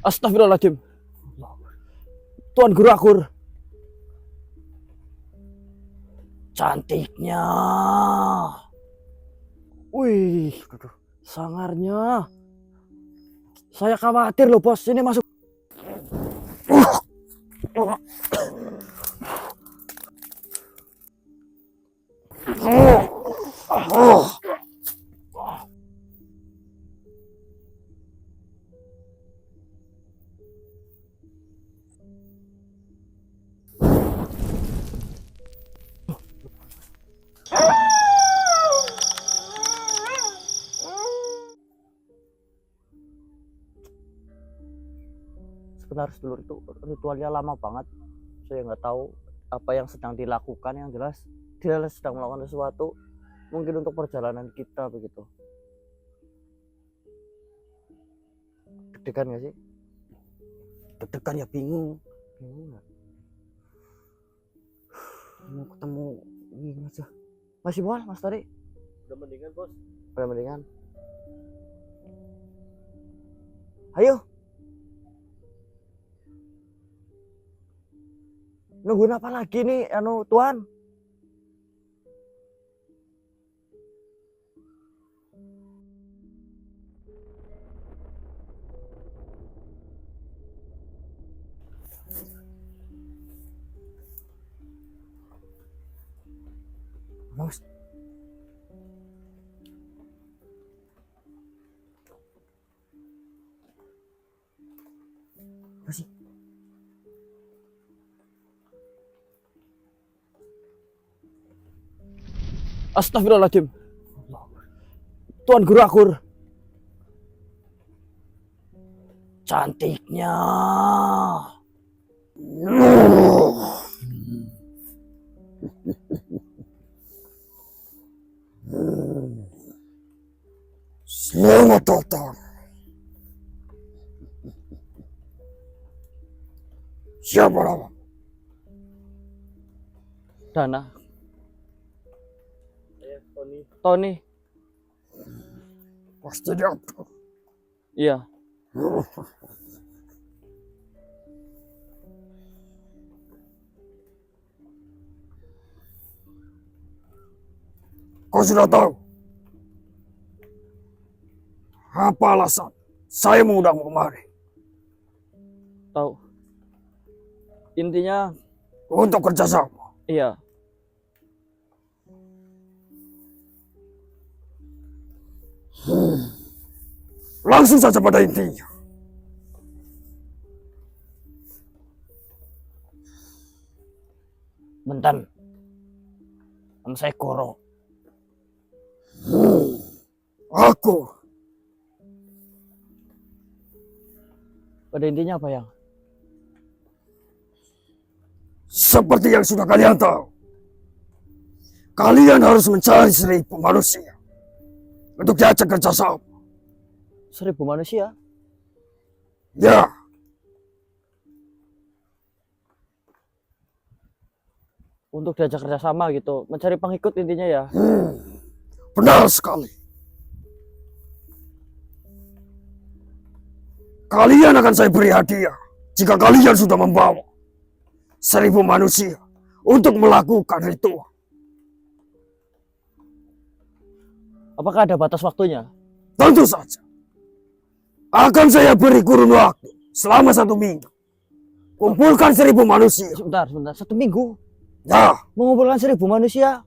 Astagfirullahaladzim. Tuan Guru Akur. Cantiknya. Wih, sangarnya. Saya khawatir loh bos, ini masuk. Sebenarnya sedulur itu ritualnya lama banget. Saya nggak tahu apa yang sedang dilakukan, yang jelas dia sedang melakukan sesuatu mungkin untuk perjalanan kita begitu. Deg-degan nggak sih? Deg-degan ya, bingung nggak? Mau ketemu ini aja. Masih mual Mas Tari? Udah mendingan bos. Udah mendingan. Ayo. Nungguin apa lagi nih Tuan? Mas. Masih. Astagfirullahaladzim. Tuan Guru Akur. Cantiknya. Selamat datang. Siapa nama? Dana. Tony. Tony. Pasti dia. Iya. Kau sudah tahu apa alasan saya mengundangmu kemari? Tahu. Intinya Untuk kerjasama. iya. Langsung saja pada intinya. Bentar. Nama saya Koro. Aku Pada intinya apa yang? seperti yang sudah kalian tahu. Kalian harus mencari 1000 manusia untuk diajak kerjasama. 1000 manusia? Ya, Untuk diajak kerjasama gitu. Mencari pengikut intinya ya. benar sekali. Kalian akan saya beri hadiah jika kalian sudah membawa 1000 manusia untuk melakukan ritual. Apakah ada batas waktunya? Tentu saja. Akan saya beri kurun waktu selama 1 minggu. Kumpulkan 1000 manusia. Sebentar. 1 minggu. Ya, Mengumpulkan 1000 manusia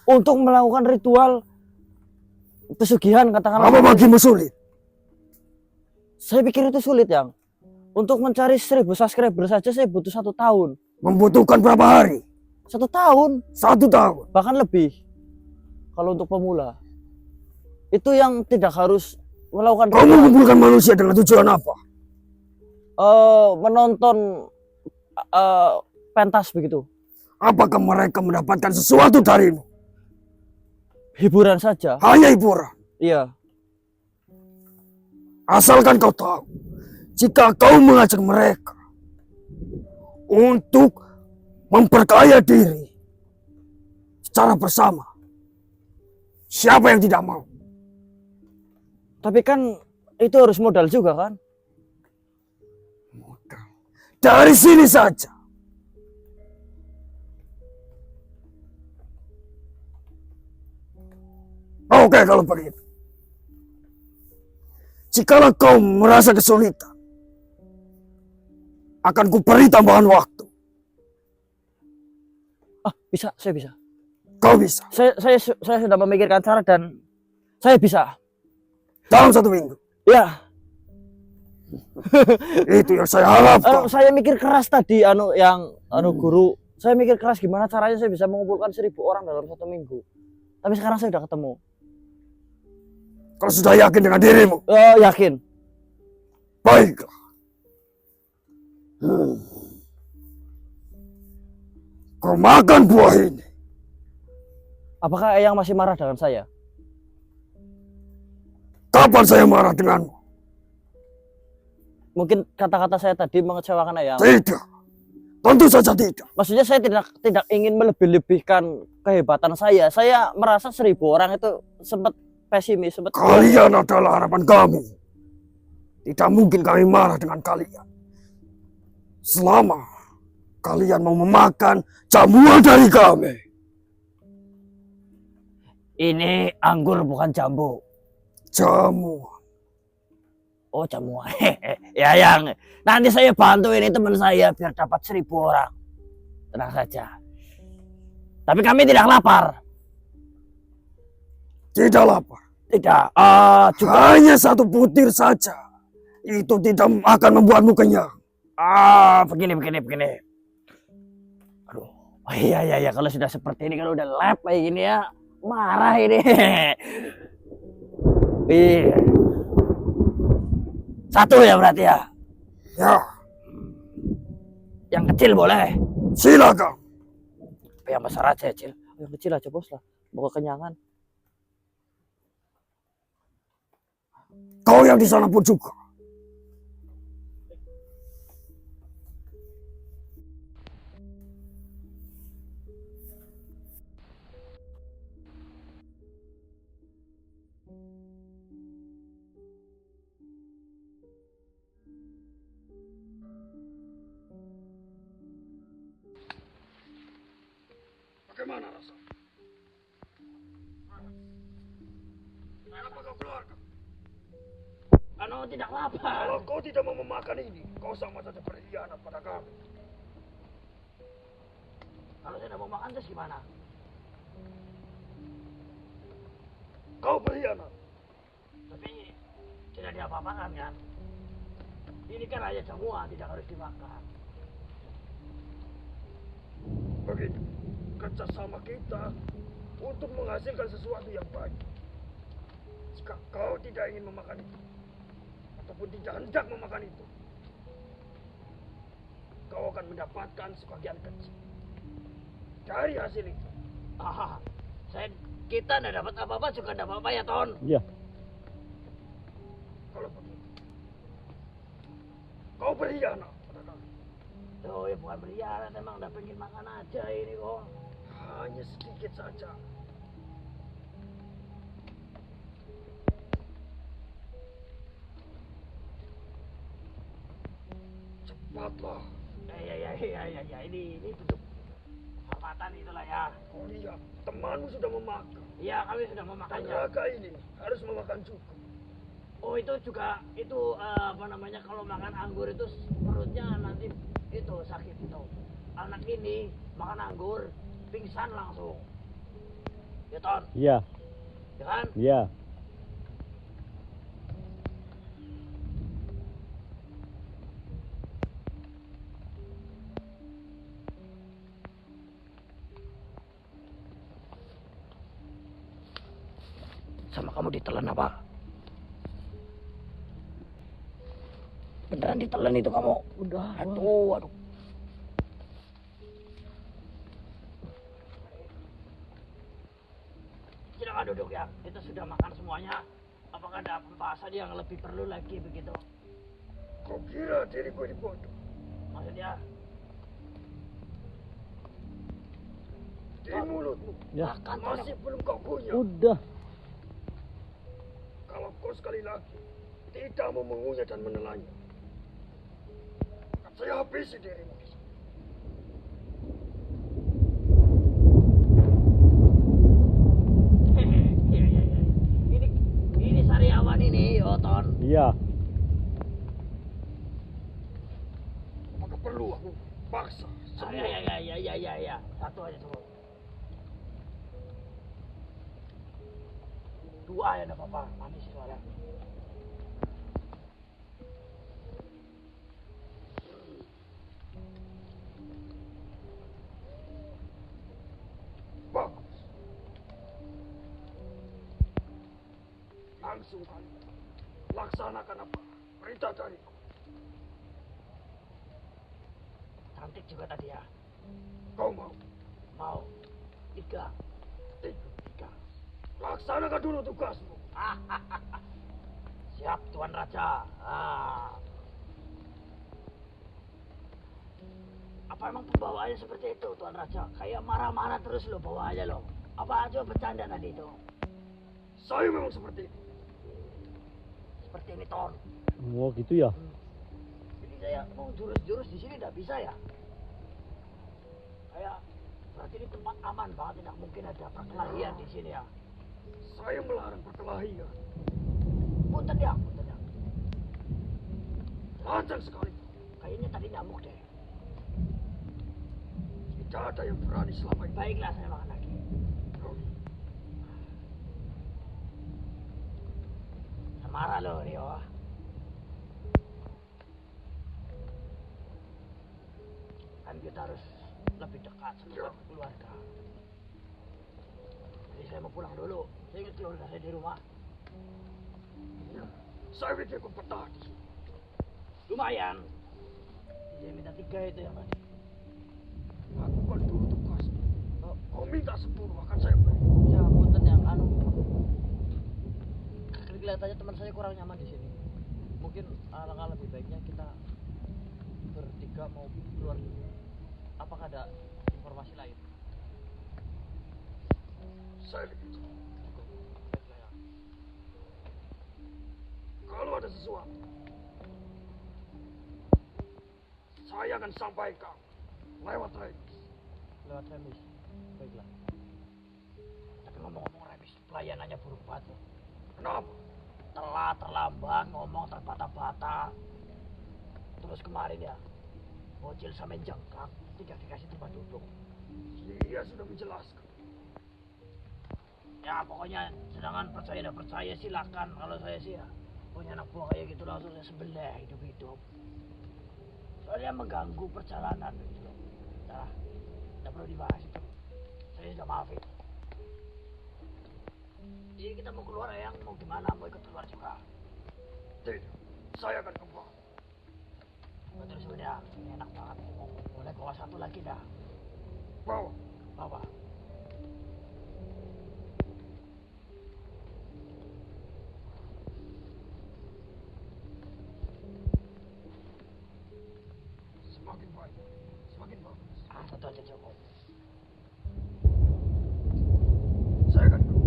untuk melakukan ritual pesugihan katakanlah. apa bagimu sulit? Saya pikir itu sulit yang. Untuk mencari 1000 subscriber saja saya butuh 1 tahun. Membutuhkan berapa hari? 1 tahun. 1 tahun. Bahkan lebih. Kalau untuk pemula. Itu yang tidak harus melakukan Kau mengumpulkan manusia dengan tujuan apa? menonton pentas begitu. Apakah mereka mendapatkan sesuatu darimu? Hiburan saja. Hanya hiburan. Iya. Asalkan kau tahu, jika kau mengajak mereka untuk memperkaya diri secara bersama, siapa yang tidak mau? Tapi kan itu harus modal juga kan? Dari sini saja. Oke kalau begitu. Jikalau kau merasa kesulitan, akan kuberi tambahan waktu. Ah, bisa, saya bisa. Kau bisa. Saya sudah memikirkan cara dan saya bisa. Dalam 1 minggu. Ya, Itu yang saya harapkan. saya mikir keras tadi, guru. Saya mikir keras gimana caranya saya bisa mengumpulkan 1.000 orang dalam 1 minggu. Tapi sekarang saya sudah ketemu. Kau sudah yakin dengan dirimu? Yakin. Baiklah. Kau makan buah ini. Apakah Eyang masih marah dengan saya? Kapan saya marah denganmu? Mungkin kata-kata saya tadi mengecewakan Eyang. Tidak. Tentu saja tidak. Maksudnya saya tidak ingin melebih-lebihkan kehebatan saya. Saya merasa 1.000 orang itu sempat pesimis, sempat. Kalian adalah harapan kami. Tidak mungkin kami marah dengan kalian. Selama kalian mau memakan jamuan dari kami. Ini anggur bukan jambu. Jamuan. Oh, jamuan. Ya, Yang. Nanti saya bantu ini teman saya biar dapat 1.000 orang. Tenang saja. Tapi kami tidak lapar. Tidak lapar. Tidak. Hanya 1 butir saja. Itu tidak akan membuatmu kenyang. Begini. Aduh. Oh, iya. Kalau sudah seperti ini, kalau udah lap kayak gini ya, marah ini. Iya. 1 ya berarti ya? Ya, Yang kecil boleh? silakan. Yang besar aja, Cil. Yang kecil aja, bos lah. Mau kekenyangan. Kau yang di sana pun juga. Bagaimana rasa? Kenapa kau keluarkan? Tidak lapar. Kalau kau tidak mau memakan ini, kau sama saja berkhianat pada kami. Kalau saya tidak mau makan terus gimana? Kau berkhianat. Tapi tidak diapa-apakan kan? Ini kan hanya jamuan, tidak harus dimakan. Begitu. Kerjasama kita untuk menghasilkan sesuatu yang baik. Jika kau tidak ingin memakan itu, ataupun tidak hendak memakan itu, kau akan mendapatkan sebagian kecil dari hasil itu. Kita tidak dapat apa-apa juga tidak apa-apa ya, Ton. Iya. Kalau begitu, kau berkhianat pada kami. Oh ya bukan berkhianat, emang udah pengen makan aja ini kok. Hanya sedikit saja. Cepatlah. Ya, ini bentuk hormatan itulah ya. Kau lihat, temanmu sudah memakan. Iya, kami sudah memakannya. Dan Raka ini harus memakan juga. Oh, itu juga kalau makan anggur itu perutnya nanti itu sakit itu. Anak ini makan anggur pingsan langsung. Ya, Ton. Iya. Ya kan? Iya. Sama kamu ditelan apa? Beneran ditelan itu kamu? Udah. Aduh. Silakan duduk ya. Kita sudah makan semuanya. Apakah ada pembahasan yang lebih perlu lagi begitu? Kau kira diriku ini bodoh? Maksudnya? Di mulutmu Ya. masih belum kau punya. Udah. Kalau kau sekali lagi tidak mau mengunyah dan menelannya, saya habisi dirimu. Ini sariawan ini, Oton. Iya. Apakah perlu aku paksa semua? Ya. Satu aja cukup. Dua ya enggak apa-apa, manis suara. Bagus. Langsung kali. Laksanakan apa perintah dariku. Cantik juga tadi ya. Kau mau? Mau. Tiga. Tiga. Laksanakan dulu tugasmu. Siap, Tuan Raja. Apa emang pembawaannya seperti itu, Tuan Raja? Kayak marah-marah terus lo bawaannya lo. Apa aja bercanda tadi itu? Saya memang seperti itu. Seperti ini, Ton. Oh gitu ya. Jadi saya mau jurus-jurus di sini tidak bisa ya? Kayak berarti ini tempat aman banget, tidak mungkin ada perkelahian di sini ya. Saya melarang perkelahian. Punten ya. Lancang sekali. Kayaknya tadi nyamuk deh. Tidak ada yang berani selama ini. Baiklah, saya makan lagi. Marah lo, Rio. Kan kita harus lebih dekat sama keluarga. Jadi saya mau pulang dulu. Saya ingat keluarga saya di rumah. Saya pikir kau petah di sini. Lumayan. Saya minta 3 itu yang tadi. Lakukan dulu tugasmu. Kau minta 10 akan saya beri. Ya, punten yang anu. Kelihatannya teman saya kurang nyaman di sini. Mungkin alangkah lebih baiknya kita bertiga mau keluar dulu. Apakah ada informasi lain? Saya pikir. Baiklah ya. Kalau ada sesuatu, saya akan sampaikan lewat Remis. Lewat Remis. Baiklah. Tapi ngomong-ngomong Remis, pelayanannya buruk banget loh. Kenapa? Telat, terlambat, ngomong terbata-bata. Terus kemarin ya, bocil sama jengkak, tidak dikasih tempat duduk. Dia sudah menjelaskan. Ya pokoknya, sedangkan percaya tidak percaya silakan. Kalau saya sih ya, punya anak buah kayak gitu langsung saya sebelah hidup-hidup. Soalnya mengganggu perjalanan gitu loh. Nah, tidak perlu dibahas itu. Saya sudah maafin. Jadi kita mau keluar ya, yang mau gimana, mau ikut keluar juga. Tidak, saya akan keluar. Betul sudah, ini enak banget. Boleh bawa satu lagi dah. Bawa. Semakin baik, semakin bagus. Satu aja cukup. Saya akan keluar.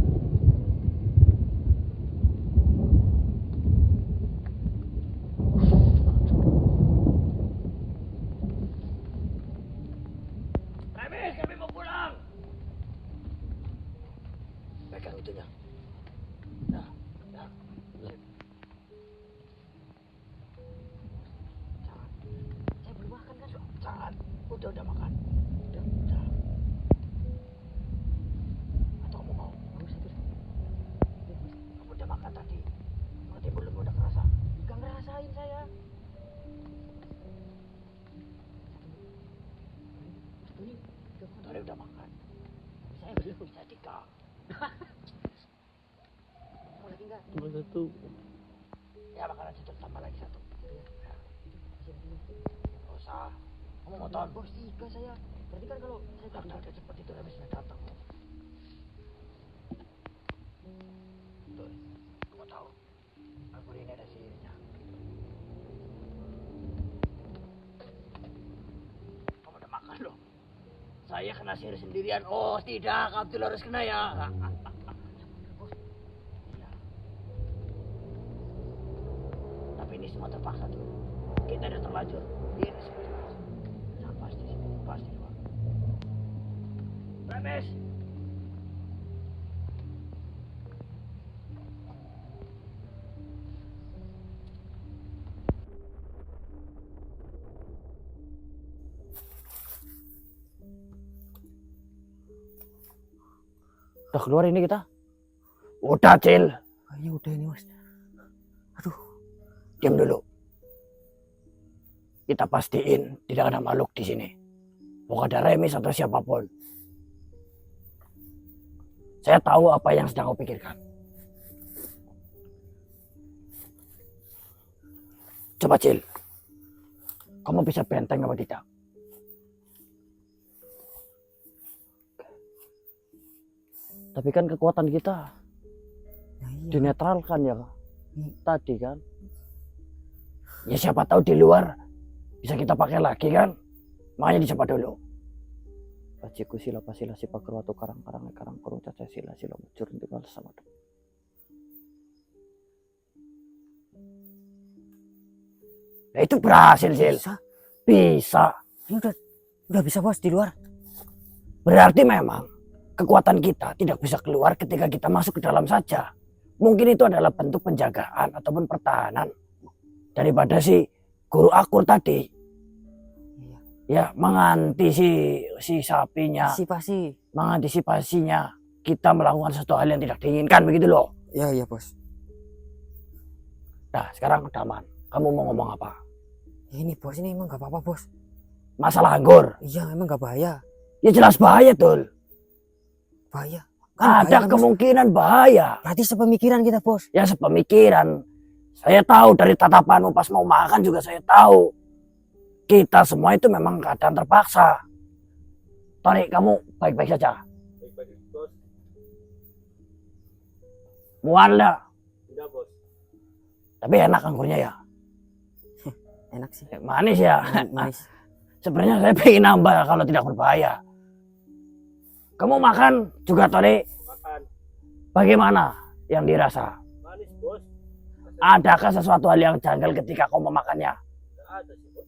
Remis, kami mau pulang. Pegang itunya. Nah. Sip. Jangan. Saya belum makan kan? Jangan. Udah makan. Udah. Atau kamu mau? Kamu udah makan tadi. Berarti belum udah kerasa. Gak ngerasain saya. Tadi udah makan. Saya belum bisa 3. Mau lagi enggak? Cuma satu. Ya makan aja terus tambah lagi 1. Ya. Gak usah. Kamu mau tahun? Bos 3 saya. Berarti kan kalau saya tak udah cepet itu habis sudah datang. Tuh, kamu tahu. Aku ini ada sihirnya. Kamu udah makan loh. Saya kena sihir sendirian. Oh tidak, Abdul harus kena ya. Iya. Tapi ini semua terpaksa tuh. kita udah terlanjur. Ini seperti apa? Nah, pasti Pak. Remes. Udah keluar ini kita? Udah, Cil. Kayaknya udah ini mas. Aduh. Diam dulu. Kita pastiin tidak ada makhluk di sini. Bukan ada Remis atau siapapun. Saya tahu apa yang sedang kau pikirkan. Coba, Cil. Kamu bisa benteng apa tidak? Tapi kan kekuatan kita Nah, iya. dinetralkan ya tadi kan. Ya siapa tahu di luar bisa kita pakai lagi kan. Makanya dicoba dulu. Paciku sila pasila si pakerwatu karang kurung caca sila muncur tinggal sama. Nah itu berhasil, Cil. Bisa. Ini udah bisa bos di luar. Berarti memang kekuatan kita tidak bisa keluar ketika kita masuk ke dalam saja. Mungkin itu adalah bentuk penjagaan ataupun pertahanan daripada si guru akur tadi. Ya, mengantisipasi sapinya, mengantisipasinya kita melakukan sesuatu hal yang tidak diinginkan begitu loh. Iya bos. Nah, sekarang udah aman. Kamu mau ngomong apa? Ini bos, ini emang gak apa-apa bos. Masalah anggur? Iya emang gak bahaya. Ya jelas bahaya, Tul. Bahaya. Kan ada kemungkinan bahaya. Berarti sepemikiran kita bos. Ya sepemikiran. Saya tahu dari tatapanmu pas mau makan juga saya tahu. Kita semua itu memang keadaan terpaksa. Tony, kamu baik-baik saja. Baik-baik, bos. Mual lah. Tidak, bos. Tapi enak anggurnya ya. Enak sih. Manis ya. Manis. Sebenarnya saya pengen nambah kalau tidak berbahaya. Kamu makan juga Tony. Makan. Bagaimana yang dirasa? Manis, bos. Adakah sesuatu hal yang janggal ketika kau memakannya? Tidak ada sih, bos.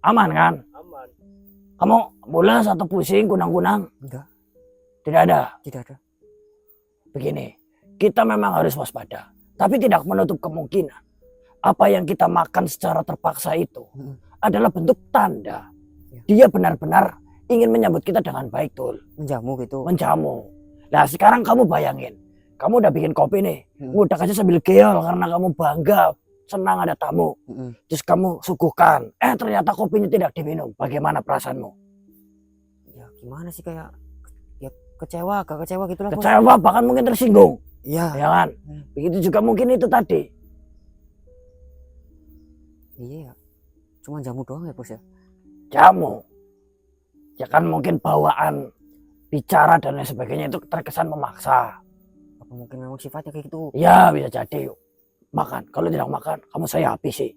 Aman kan? Aman. Kamu mules atau pusing, kunang-kunang? Enggak. Tidak ada. Tidak ada. Begini, kita memang harus waspada. Tapi tidak menutup kemungkinan. Apa yang kita makan secara terpaksa itu adalah bentuk tanda. Dia benar-benar ingin menyambut kita dengan baik, Tul. Menjamu gitu. Menjamu. Nah sekarang kamu bayangin. Kamu udah bikin kopi nih. Udah aja sambil geol karena kamu bangga. Senang ada tamu. Terus kamu suguhkan. Ternyata kopinya tidak diminum. Bagaimana perasaanmu? Ya gimana sih kayak. Ya kecewa, gak kecewa gitu lah. Kecewa, bahkan mungkin tersinggung. Iya. Ya kan? Begitu juga mungkin itu tadi. Iya. Cuma jamu doang ya bos ya? Jamu. Ya kan mungkin bawaan bicara dan lain sebagainya itu terkesan memaksa. Apa mungkin memang sifatnya kayak gitu? Ya bisa jadi. Makan. Kalau tidak makan, kamu saya habisi.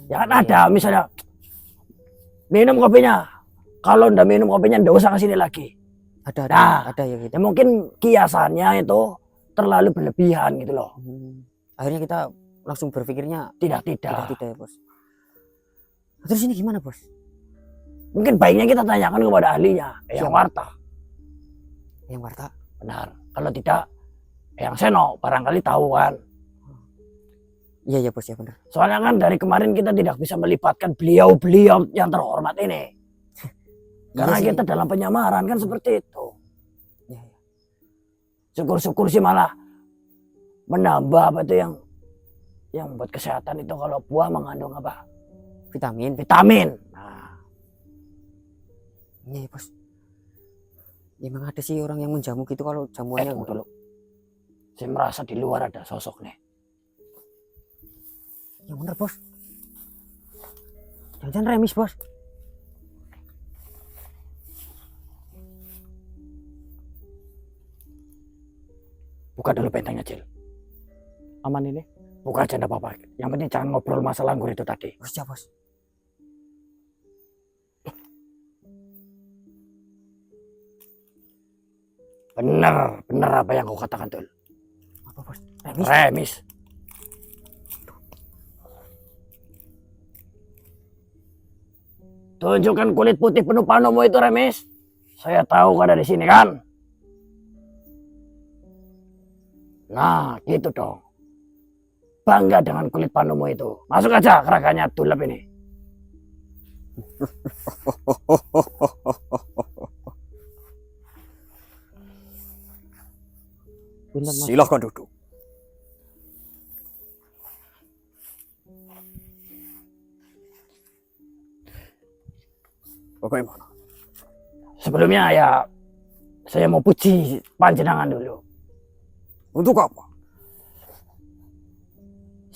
Ya kan ada misalnya minum kopinya. Kalau ndak minum kopinya ndak usah kesini lagi. Ada ya gitu. Ya mungkin kiasannya itu terlalu berlebihan gitu loh. Akhirnya kita langsung berpikirnya tidak ya bos. Terus ini gimana bos? Mungkin baiknya kita tanyakan kepada ahlinya, yang warta. Yang warta? Benar. Kalau tidak, yang seno barangkali tahu kan. Iya bos ya benar. Soalnya kan dari kemarin kita tidak bisa melibatkan beliau-beliau yang terhormat ini. Karena kita dalam penyamaran kan seperti itu. Ya. Syukur-syukur sih malah menambah apa itu yang buat kesehatan itu kalau buah mengandung apa? Vitamin. Nah. Iya bos. Ya, memang ada sih orang yang menjamu gitu kalau jamuannya dulu. Saya merasa di luar ada sosok nih. Yang bener bos. Jangan-jangan Remis bos. Buka dulu bentengnya, Cil. Aman ini? Buka aja enggak apa-apa. Yang penting jangan ngobrol masalah anggur itu tadi. Bos ya bos. Bener apa yang kau katakan, Tul. Apa bos? Remis. Tunjukkan kulit putih penuh panomu itu, Remis. Saya tahu kau ada di sini kan? Nah, gitu dong. Bangga dengan kulit panomu itu. Masuk aja keraganya Dulep ini. Silahkan duduk. Bagaimana? Sebelumnya ya, saya mau puji panjenengan dulu. Untuk apa?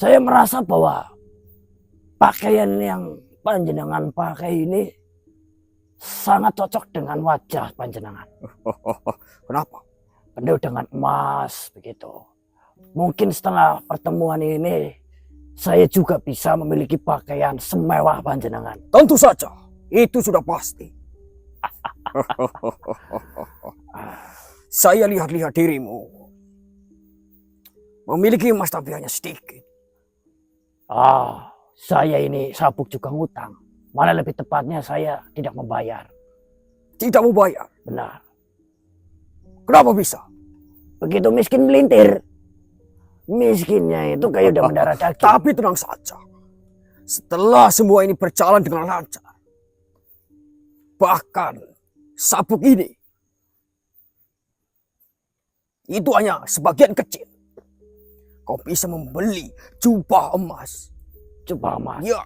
Saya merasa bahwa pakaian yang panjenengan pakai ini sangat cocok dengan wajah panjenengan. Kenapa? Penuh dengan emas begitu. Mungkin setelah pertemuan ini saya juga bisa memiliki pakaian semewah panjenengan. Tentu saja, itu sudah pasti. Saya lihat-lihat dirimu memiliki emas tapi hanya sedikit. Saya ini sabuk juga ngutang. Malah lebih tepatnya saya tidak membayar. Tidak mau bayar. Benar. Kenapa bisa? Begitu miskin melintir. Miskinnya itu kayak udah mendarah daging. Tapi tenang saja. Setelah semua ini berjalan dengan lancar, bahkan sabuk ini itu hanya sebagian kecil. Kau bisa membeli jubah emas. Jubah emas? Ya.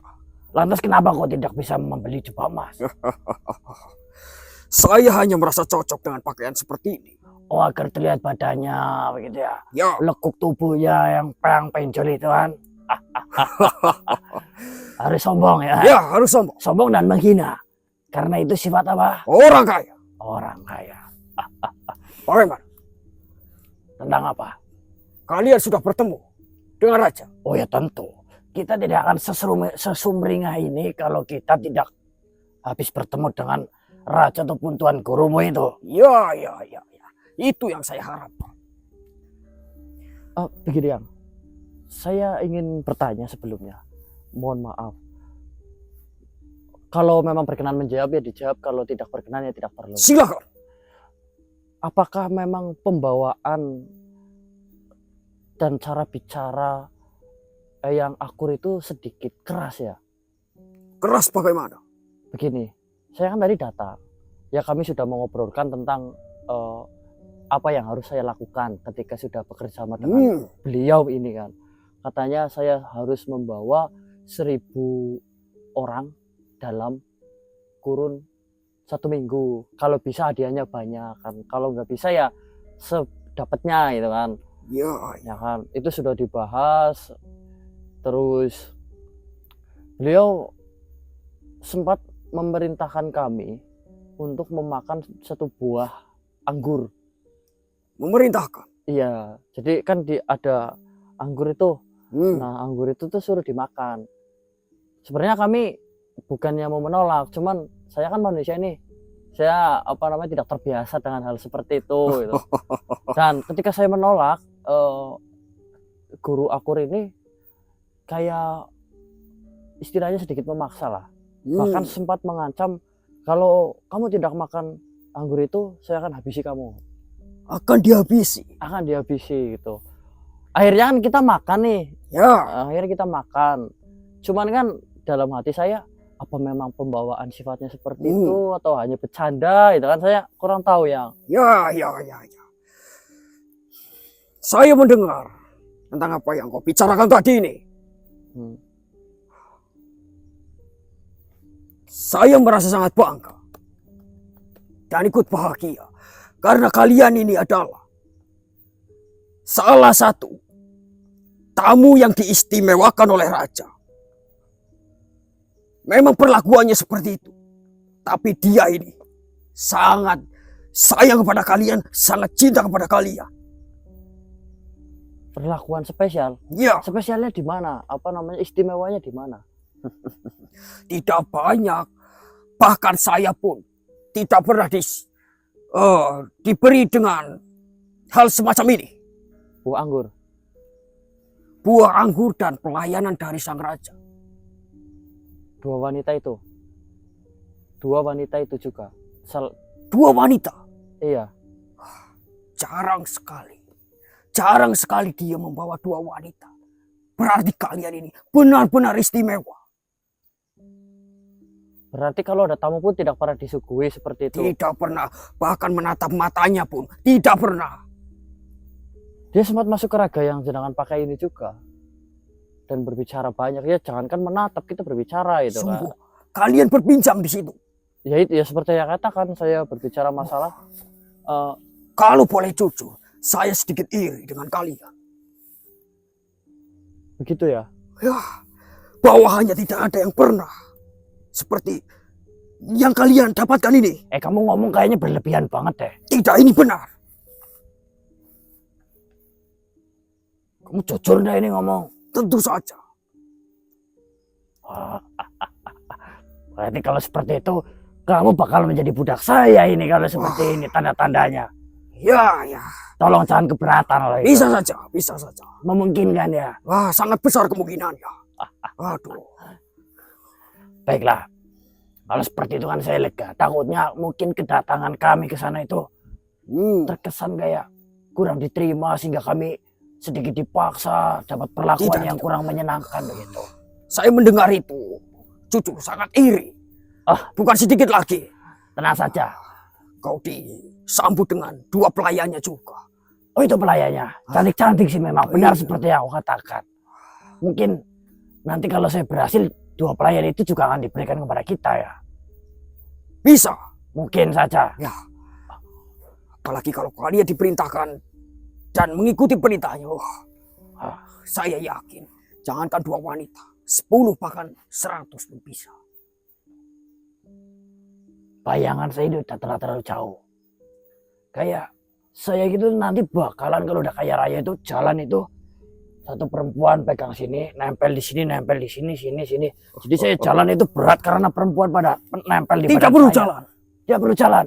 Lantas kenapa kau tidak bisa membeli jubah emas? Saya hanya merasa cocok dengan pakaian seperti ini. Oh, agar terlihat badannya begitu ya? Ya. Lekuk tubuhnya yang perang penjol itu kan? Harus sombong ya? Ya, harus sombong. Sombong dan menghina. Karena itu sifat apa? Orang kaya. Orang kaya. Bagaimana? Tentang apa? Kalian sudah bertemu dengan raja? Oh ya tentu. Kita tidak akan sesumringah ini kalau kita tidak habis bertemu dengan raja ataupun tuan gurumu itu. Ya. Itu yang saya harapkan. Begini Yang, saya ingin bertanya sebelumnya. Mohon maaf. Kalau memang berkenan menjawab ya dijawab, kalau tidak berkenan ya tidak perlu. Silakan. Apakah memang pembawaan dan cara bicara yang akur itu sedikit keras ya? Keras bagaimana? Begini, saya kan tadi datang. Ya kami sudah mengobrolkan tentang apa yang harus saya lakukan ketika sudah bekerja sama dengan beliau ini kan. Katanya saya harus membawa 1.000 orang dalam kurun 1 minggu. Kalau bisa hadiahnya banyak kan. Kalau nggak bisa ya sedapatnya gitu kan. Ya kan. Itu sudah dibahas. Terus beliau sempat memerintahkan kami untuk memakan 1 buah anggur. Memerintahkan? Iya. Jadi kan ada anggur itu. Nah anggur itu tuh suruh dimakan. Sebenarnya kami bukannya mau menolak, cuman saya kan manusia nih, saya tidak terbiasa dengan hal seperti itu gitu. Dan ketika saya menolak, guru akur ini kayak istilahnya sedikit memaksa lah, bahkan sempat mengancam kalau kamu tidak makan anggur itu saya akan habisi kamu. Akan dihabisi gitu. Akhirnya kan kita makan nih. Ya. Akhirnya kita makan. Cuman kan dalam hati saya, apa memang pembawaan sifatnya seperti itu atau hanya bercanda itu kan saya kurang tahu Yang. Ya. Saya mendengar tentang apa yang kau bicarakan tadi ini. Saya merasa sangat bangga dan ikut bahagia karena kalian ini adalah salah satu tamu yang diistimewakan oleh raja. Memang perlakuannya seperti itu. Tapi dia ini sangat sayang kepada kalian, sangat cinta kepada kalian. Perlakuan spesial? Ya. Spesialnya di mana? Istimewanya di mana? Tidak banyak. Bahkan saya pun tidak pernah diberi dengan hal semacam ini. Buah anggur? Buah anggur dan pelayanan dari sang raja. 2 wanita itu? dua wanita itu juga. Dua wanita? Iya. Jarang sekali. Jarang sekali dia membawa dua wanita. Berarti kalian ini benar-benar istimewa. Berarti kalau ada tamu pun tidak pernah disuguhi seperti itu. Tidak pernah. Bahkan menatap matanya pun tidak pernah. Dia sempat masuk ke raga yang jenengan pakai ini juga. Dan berbicara banyak. Ya jangankan menatap, kita berbicara itu. Sungguh, kalian berbincang di situ. Ya itu ya seperti yang katakan, saya berbicara masalah. Kalau boleh jujur, saya sedikit iri dengan kalian. Begitu ya? Ya, bawahannya tidak ada yang pernah seperti yang kalian dapatkan ini. Kamu ngomong kayaknya berlebihan banget deh. Tidak, ini benar. Kamu jujur deh ini ngomong. Tentu saja. Berarti kalau seperti itu, kamu bakal menjadi budak saya ini kalau seperti ini tanda-tandanya. Ya, ya. Tolong jangan keberatan loh itu. Bisa saja, bisa saja. Memungkinkan ya. Wah, sangat besar kemungkinannya. Aduh. Baiklah. Kalau seperti itu kan saya lega. Takutnya mungkin kedatangan kami ke sana itu terkesan kayak kurang diterima sehingga kami sedikit dipaksa dapat perlakuan yang kurang menyenangkan begitu. Saya mendengar itu. Jujur sangat iri. Bukan sedikit lagi. Tenang saja. Kau disambut dengan dua pelayannya juga. Oh itu pelayannya. Cantik-cantik sih memang. Benar seperti yang aku katakan. Mungkin nanti kalau saya berhasil, dua pelayan itu juga akan diberikan kepada kita ya. Bisa. Mungkin saja. Ya. Apalagi kalau kalian diperintahkan dan mengikuti perintahnya. Saya yakin. Jangankan dua wanita. 10 bahkan 100 pun bisa. Bayangan saya itu udah terlalu jauh. Kayak saya gitu nanti bakalan kalau udah kaya raya itu jalan itu satu perempuan pegang sini, nempel di sini, nempel di sini, sini. Jadi saya jalan itu berat karena perempuan pada nempel di badan saya. Tidak perlu jalan. Tidak perlu jalan.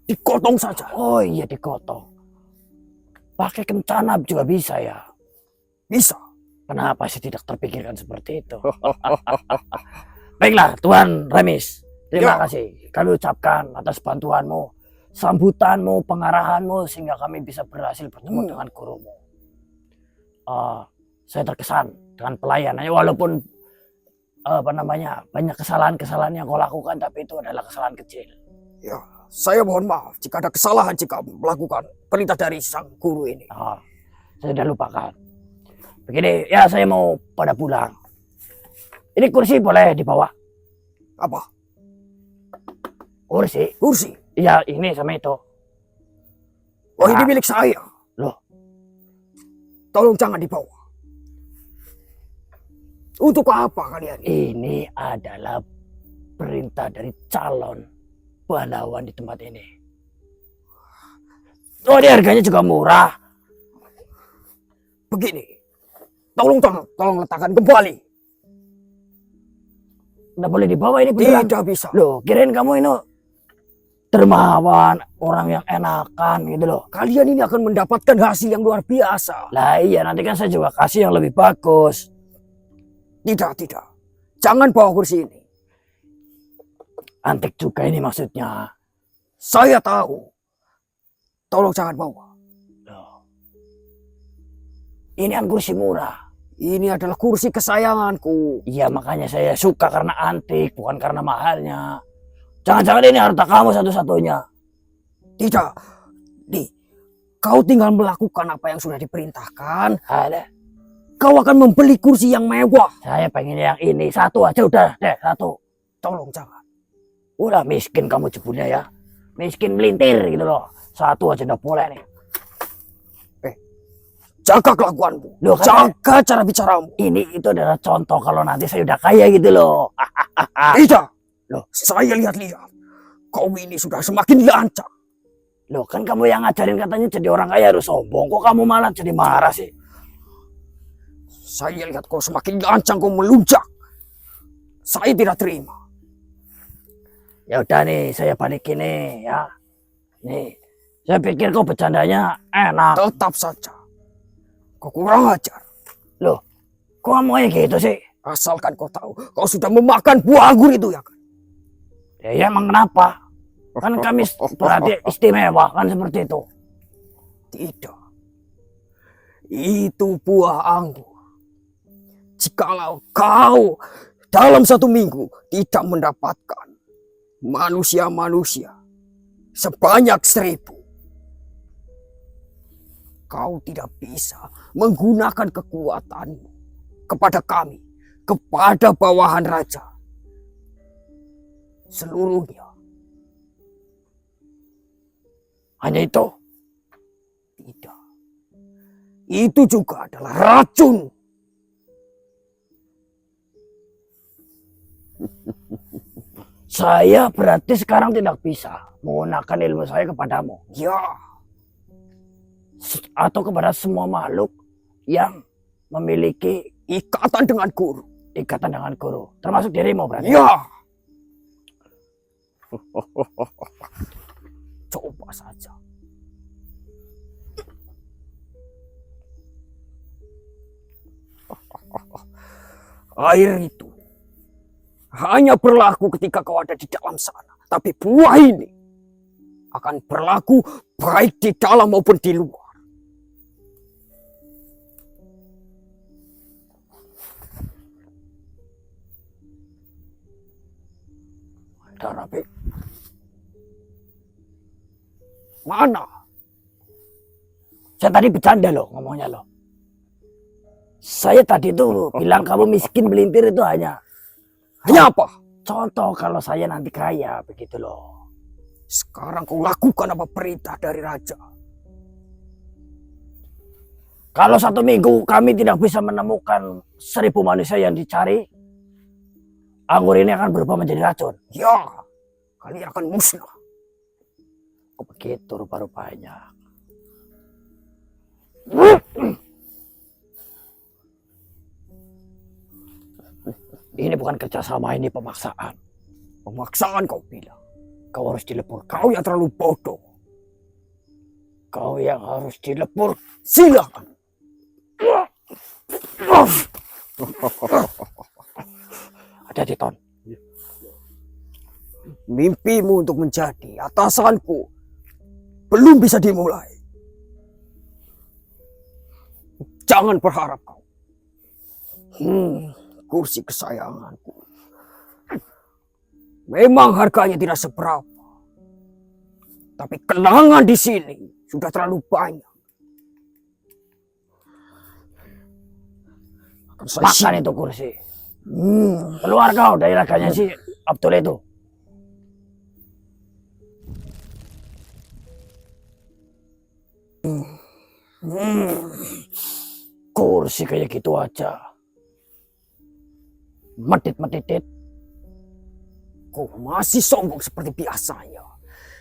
Digotong saja. Oh iya digotong. Pakai kencana juga bisa ya. Bisa. Kenapa sih tidak terpikirkan seperti itu? Baiklah Tuan Remis. Terima kasih. Kami ucapkan atas bantuanmu, sambutanmu, pengarahanmu sehingga kami bisa berhasil bertemu dengan gurumu. Saya terkesan dengan pelayanannya walaupun banyak kesalahan-kesalahan yang kau lakukan, tapi itu adalah kesalahan kecil. Ya, saya mohon maaf jika ada kesalahan jika melakukan perintah dari sang guru ini. Saya sudah lupakan. Begini, ya saya mau pada pulang. Ini kursi boleh dibawa? Apa? Kursi? Kursi? Iya, ini sama itu. Oh, ini milik saya. Loh? Tolong jangan dibawa. Untuk apa kalian? Ini adalah perintah dari calon pahlawan di tempat ini. Oh, ini harganya juga murah. Begini. Tolong letakkan kembali. Nggak boleh dibawa ini beneran? Tidak bisa. Loh, kirain kamu ini dermawan, orang yang enakan gitu loh. Kalian ini akan mendapatkan hasil yang luar biasa. Lah iya, nanti kan saya juga kasih yang lebih bagus. Tidak. Jangan bawa kursi ini. Antik juga ini maksudnya. Saya tahu. Tolong jangan bawa. Loh. Ini kan kursi murah. Ini adalah kursi kesayanganku. Iya, makanya saya suka karena antik, bukan karena mahalnya. Jangan-jangan ini harta kamu satu-satunya. Tidak. Kau tinggal melakukan apa yang sudah diperintahkan. Ada. Kau akan membeli kursi yang mewah. Saya pengen yang ini. Satu aja udah deh, satu. Tolong jangan. Udah miskin kamu jebulnya ya. Miskin melintir gitu loh. Satu aja udah boleh nih. Jaga kelakuanmu. Loh, jaga cara bicaramu. Ini itu adalah contoh kalau nanti saya udah kaya gitu loh. Tidak. Loh, saya lihat-lihat. Kau ini sudah semakin lancang. Loh, kan kamu yang ngajarin katanya jadi orang kaya harus sombong. Kok kamu malah jadi marah sih? Saya lihat kau semakin lancang, kau melunjak. Saya tidak terima. Ya udah nih, saya balikin nih ya. Nih, saya pikir kau bercandanya enak. Tetap saja. Kau kurang ajar. Loh, kok kamu kayak gitu sih? Asalkan kau tahu, kau sudah memakan buah anggur itu ya kan? Ya emang kenapa? Kan kami berarti istimewa kan seperti itu. Tidak. Itu buah anggur. Jikalau kau dalam 1 minggu tidak mendapatkan manusia-manusia sebanyak 1000, kau tidak bisa menggunakan kekuatanmu kepada kami, kepada bawahan raja. Seluruhnya. Hanya itu. Tidak. Itu juga adalah racun. Saya berarti sekarang tidak bisa menggunakan ilmu saya kepadamu. Ya, Atau kepada semua makhluk yang memiliki ikatan dengan guru. ikatan dengan guru. Termasuk dirimu berarti. Ya. Coba saja. Air itu hanya berlaku ketika kau ada di dalam sana. Tapi buah ini akan berlaku baik di dalam maupun di luar. Darabi. Mana? Saya tadi bercanda loh ngomongnya loh. Saya tadi tuh bilang kamu miskin melintir itu hanya Apa? contoh kalau saya nanti kaya begitu loh. Sekarang kau lakukan apa perintah dari raja? Kalau 1 minggu kami tidak bisa menemukan 1000 manusia yang dicari, anggur ini akan berubah menjadi racun. Ya, kalian akan musnah. Oh, begitu rupa-rupanya. Ini bukan kerjasama, ini pemaksaan. Pemaksaan kau bilang. Kau harus dilebur. Kau yang terlalu bodoh. Kau yang harus dilebur. Silakan. Hati-hati, Ton. Mimpimu untuk menjadi atasanku belum bisa dimulai. Jangan berharap kau. Kursi kesayanganku. Memang harganya tidak seberapa. Tapi kenangan di sini sudah terlalu banyak. Makan itu kursi. Keluar kau dari raganya si Abdul itu. Kursi kayak gitu aja. Medit-medit. Kau masih sombong seperti biasanya.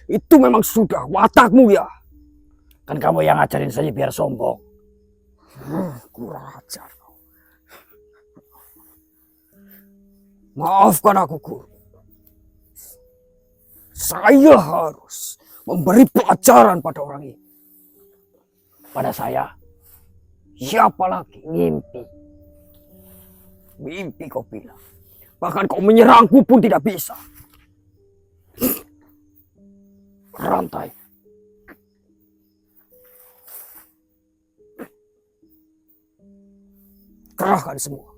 Itu memang sudah watakmu ya. Kan kamu yang ngajarin saya biar sombong. Kurang ajar kau. Maafkan aku, Guru. Saya harus memberi pelajaran pada orang ini. Pada saya, Siapa lagi? ngimpi. Mimpi kau bilang. Bahkan kau menyerangku pun tidak bisa. Rantai. Kerahkan semua.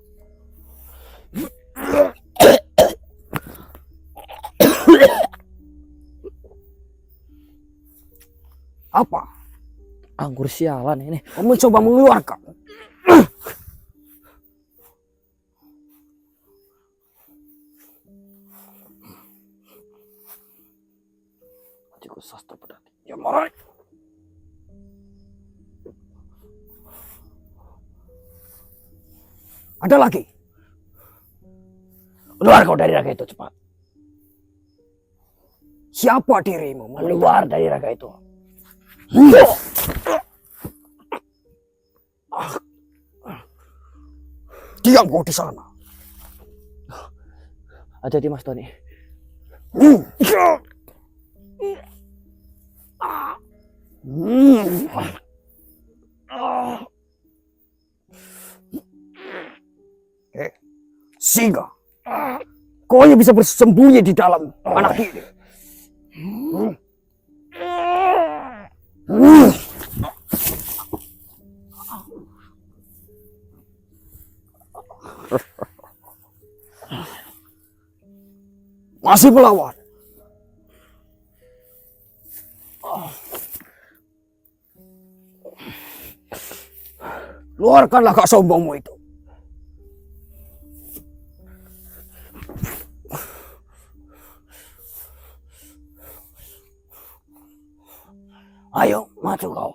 Apa? Anggur sialan ini. Kau mencoba mengeluarkan? Jika sastra pedati. Ya marah. Ada lagi? Keluar kau dari raga itu cepat. Siapa dirimu? Keluar dari raga itu. Diam kau di sana. Hati-hati Mas Tony. Singa, Kau hanya bisa bersembunyi di dalam anak ini. Masih melawan. Keluarkanlah kak sombongmu itu. Ayo, maju kau.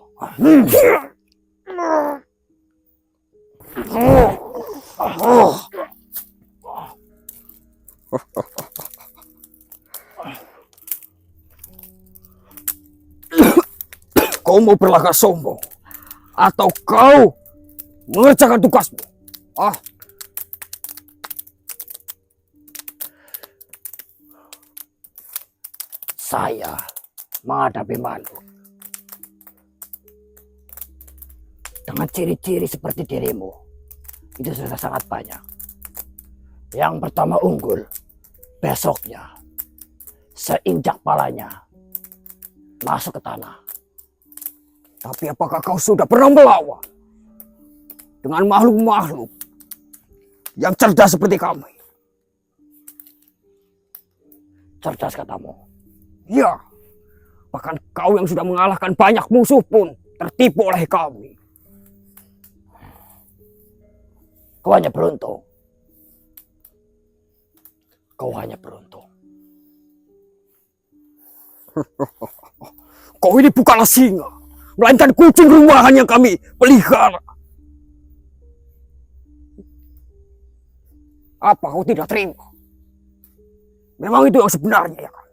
Kau mau berlagak sombong atau kau mengerjakan tugasmu? Saya menghadapi makhluk dengan ciri-ciri seperti dirimu itu sudah sangat banyak. Yang pertama unggul, besoknya seinjak palanya masuk ke tanah. Tapi apakah kau sudah pernah melawan dengan makhluk-makhluk yang cerdas seperti kami? Cerdas katamu. Ya, bahkan kau yang sudah mengalahkan banyak musuh pun tertipu oleh kami. Kau hanya beruntung. Kau hanya beruntung. Kau ini bukanlah singa, melainkan kucing rumahan yang kami pelihara. Apa kau tidak terima? Memang itu yang sebenarnya, ya kan?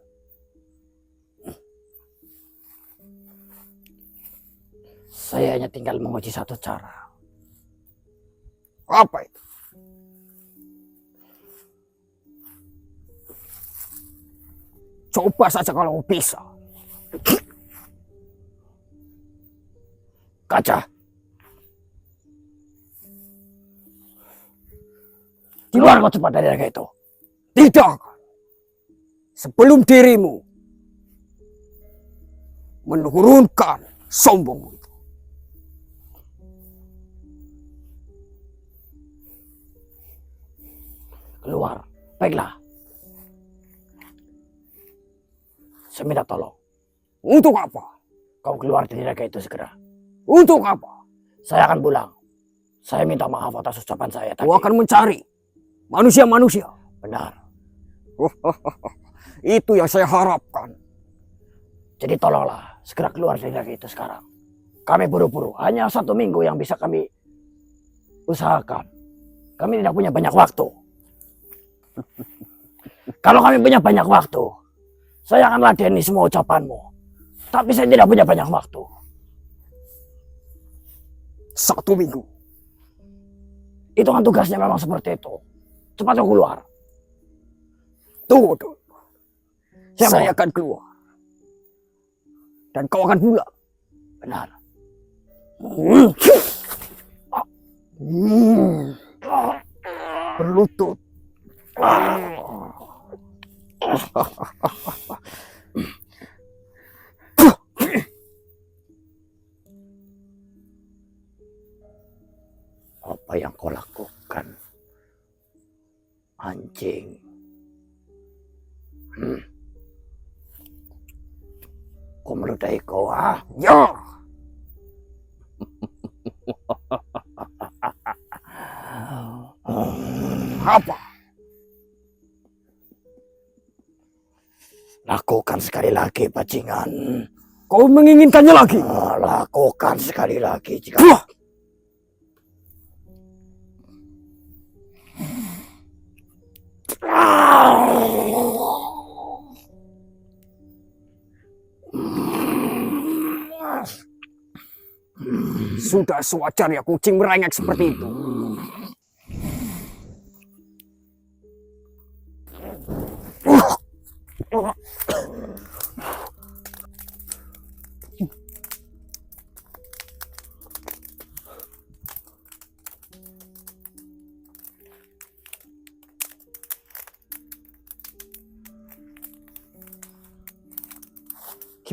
Saya hanya tinggal menguji satu cara. Apa itu? Coba saja kalau bisa. Kaca. Keluar Keluar kau cepat dari naga itu. Tidak. Sebelum dirimu menurunkan sombongmu itu. Keluar. Baiklah. Saya minta tolong. Untuk apa? Kau keluar dari naga itu segera. Untuk apa? Saya akan pulang. Saya minta maaf atas ucapan saya tadi. Kau akan mencari manusia-manusia. Benar. Itu yang saya harapkan. Jadi tolonglah segera keluar dari naga itu sekarang. Kami buru-buru. Hanya 1 minggu yang bisa kami usahakan. Kami tidak punya banyak waktu. Kalau kami punya banyak waktu, saya akan ladeni semua ucapanmu. Tapi saya tidak punya banyak waktu. 1 minggu. Itu kan tugasnya memang seperti itu. Cepat kau keluar. Tunggu. Siapa? Saya akan keluar. Dan kau akan pulang. Benar. Berlutut. Apa yang kau lakukan, anjing? Kau meludahi kau, Ya. Apa? Lakukan sekali lagi, bajingan. Kau menginginkannya lagi? Lakukan sekali lagi jika... Sudah sewajarnya kucing merengek seperti itu.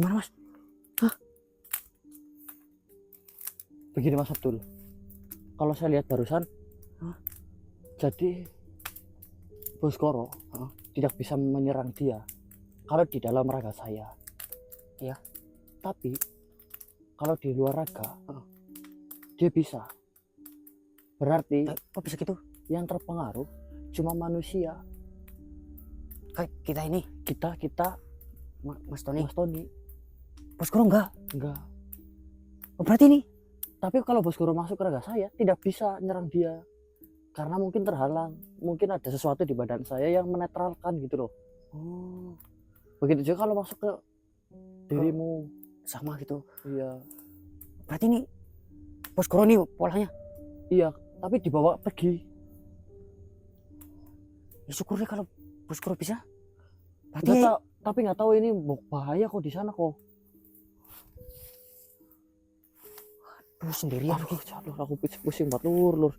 Gimana Mas? Begini Mas Abdul, kalau saya lihat barusan, jadi Boskoro tidak bisa menyerang dia kalau di dalam raga saya. Iya. Tapi kalau di luar raga, dia bisa. Berarti Kok bisa gitu? yang terpengaruh cuma manusia. Kayak kita ini, Kita Mas Tony. Mas Tony Boskoro enggak? enggak. Oh, berarti ini Tapi kalau Boskoro masuk ke raga saya, tidak bisa nyerang dia. Karena mungkin terhalang. Mungkin ada sesuatu di badan saya yang menetralkan gitu loh. oh, Begitu juga kalau masuk ke dirimu. sama gitu. Iya. Berarti ini Boskoro nih polanya. Iya, tapi dibawa pergi. Ya syukur deh kalau Boskoro bisa. Nggak Berarti tahu, tapi nggak tahu ini bahaya kok di sana kok. aduh sendirian lagi. Aduh, aku pusing banget lur.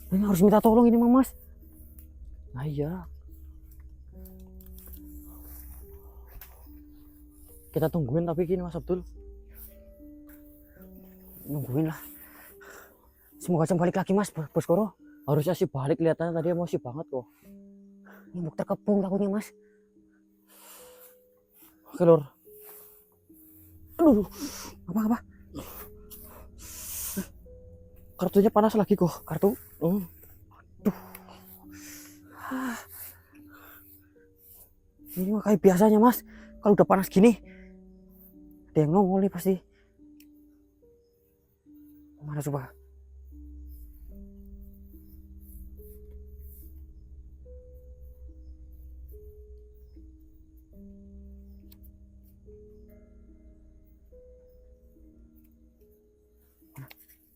Ini harus minta tolong ini Mas. Nah iya. Kita tungguin tapi gini Mas Abdul. Nungguin lah. Semoga aja balik lagi Mas Boskoro. Harusnya sih balik, kelihatannya tadi emosi banget kok. Ini mau terkepung takutnya Mas. Oke lur. Aduh, apa? Kartunya panas lagi kok. Kartu? Ini mah kayak biasanya Mas. Kalau udah panas gini, ada yang nongol nih pasti. Mana coba?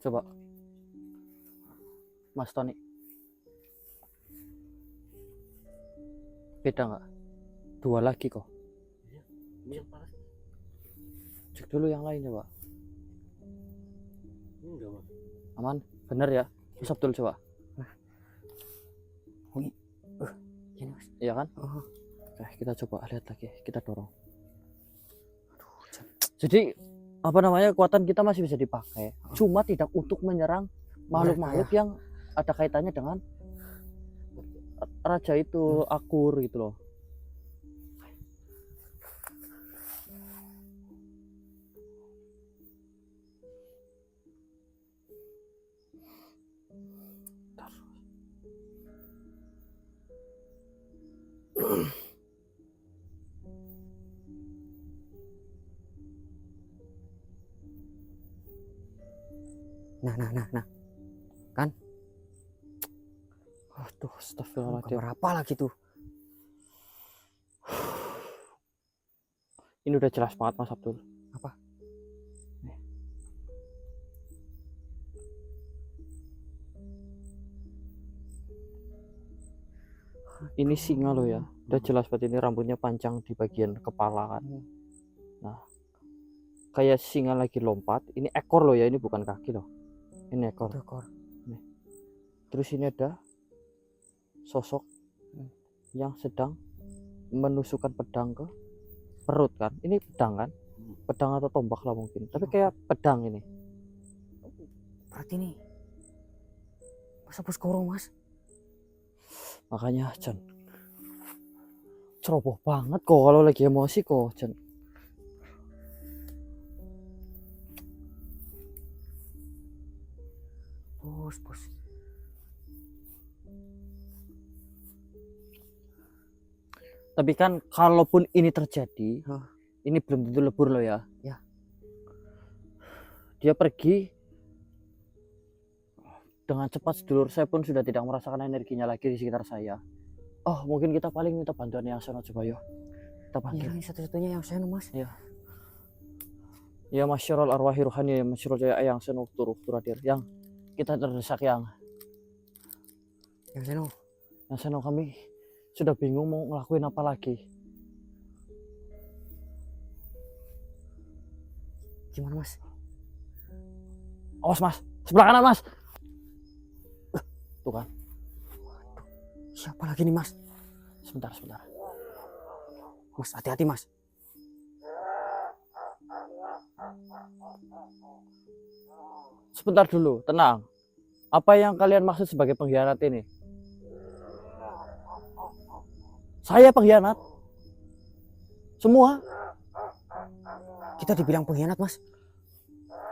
Coba. Mas Tony. Beda nggak? Dua lagi kok. Ini yang panas. Cek dulu yang lain coba. Enggak, Mas. Aman? Bener ya? Mas Abdul coba. Ini Mas. Iya kan? Oh. Oke, kita coba lihat lagi. Kita dorong. Jadi apa namanya, kekuatan kita masih bisa dipakai. Cuma tidak untuk menyerang makhluk-makhluk yang ada kaitannya dengan raja itu, akur gitu loh. Nah. Aduh, astagfirullahaladzim. Gambar apa lagi tuh? Ini udah jelas banget Mas Abdul. Apa? Nih. Ini singa loh ya. Udah jelas banget, ini rambutnya panjang di bagian kepala kan. Nah, kayak singa lagi lompat. Ini ekor loh ya, ini bukan kaki loh. Ini ekor. Ekor. Terus ini ada sosok yang sedang menusukkan pedang ke perut kan. Ini pedang kan? Pedang atau tombak lah mungkin. Tapi kayak pedang ini. Berarti nih masa Boskoro Mas? Makanya Jan, ceroboh banget kok kalau lagi emosi kok Jan. Bos. Tapi kan kalaupun ini terjadi, ini belum tentu lebur loh ya. Ya. Dia pergi dengan cepat, sedulur saya pun sudah tidak merasakan energinya lagi di sekitar saya. Oh, mungkin kita paling minta bantuan yang Seno coba yo. Kita panggil. Ini satu-satunya yang saya Mas. Ya masyarul arwahi ruhani, ya masyarul jaya yang Seno turadir. Yang kita terdesak yang Seno, kami sudah bingung mau ngelakuin apa lagi. Gimana Mas? Awas Mas, sebelah kanan Mas. Tuh kan. Siapa lagi nih Mas? Sebentar. Mas hati-hati Mas. Sebentar dulu, tenang. Apa yang kalian maksud sebagai pengkhianat ini? Saya pengkhianat? Semua? Kita dibilang pengkhianat, Mas.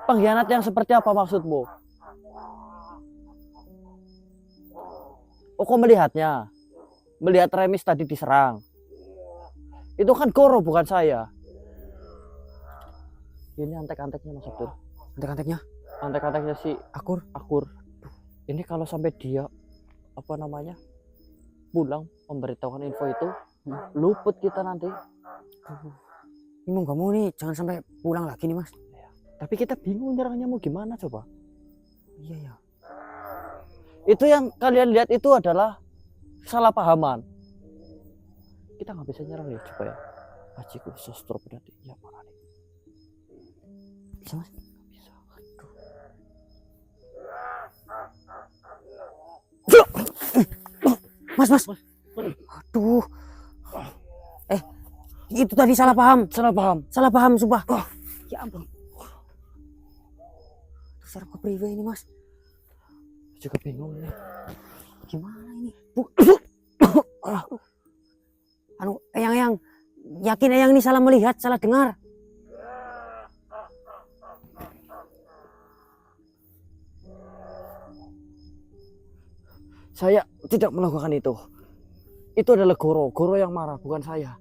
Pengkhianat yang seperti apa maksudmu? Oh, kok melihatnya? Melihat Remis tadi diserang. Itu kan Goro, bukan saya. Ini antek-anteknya Mas Abdur. Antek-anteknya Antek-anteknya si Akur. Akur. Ini kalau sampai dia pulang memberitahukan info itu, luput kita nanti. Ini mau nggak mau nih, jangan sampai pulang lagi nih, Mas. Tapi kita bingung nyerangnya mau gimana coba. Iya ya. Itu yang kalian lihat itu adalah salah pahaman. Kita nggak bisa nyerang ya coba ya. Ajiku sostro berarti ya parah nih. Bisa, Mas? Nggak bisa. Aduh. Mas. Aduh. Itu tadi salah paham. Salah paham, sumpah. Ya ampun. Terus ke priwe ini, Mas. Juga bingung nih. Gimana ini? Anu, Eyang, yakin Eyang ini salah melihat, salah dengar? Saya tidak melakukan itu. Itu adalah Goro yang marah, bukan saya.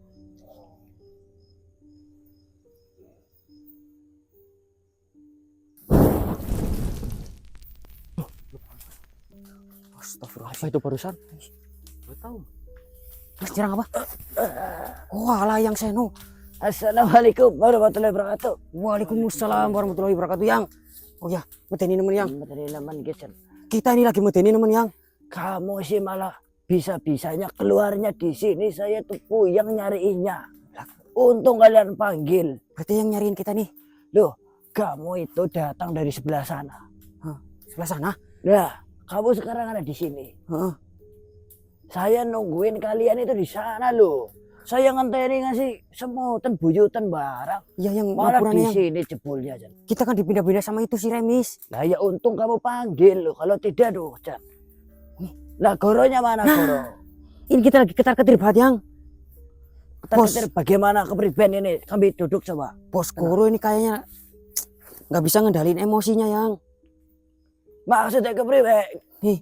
Astagfirullah. Apa itu barusan? Gak tahu. Mas dirang apa? Oh, alah yang Seno. Assalamualaikum warahmatullahi wabarakatuh. Waalaikumsalam warahmatullahi wabarakatuh, Yang. Oh ya, medeni nemen Yang. Dari Laman Kitchen. Kita ini lagi medeni nemen Yang. Kamu sih malah bisa-bisanya keluarnya di sini, saya tuh puyeng nyariinnya. Untung kalian panggil. Berarti yang nyariin kita nih. Loh, kamu itu datang dari sebelah sana. Sebelah sana. Nah, kamu sekarang ada di sini. Heeh. Saya nungguin kalian itu di sana loh. Saya ngenteni ngasih semutan buyutan barang. Iya, yang Malah di laporannya Yang. sini jebulnya, Jan. Kita kan dipindah-pindah sama itu si Remis. Lah ya untung kamu panggil loh. Kalau tidak doh, Jan. Lah Goronya mana Goro? Ini kita lagi ketar-ketir banget, Yang. Bos. Ketar-ketir bagaimana kepribadian ini? Kami duduk coba. Bos Goro ini kayaknya nggak bisa ngendalin emosinya, Yang. Maksudnya kepribadian? Nih,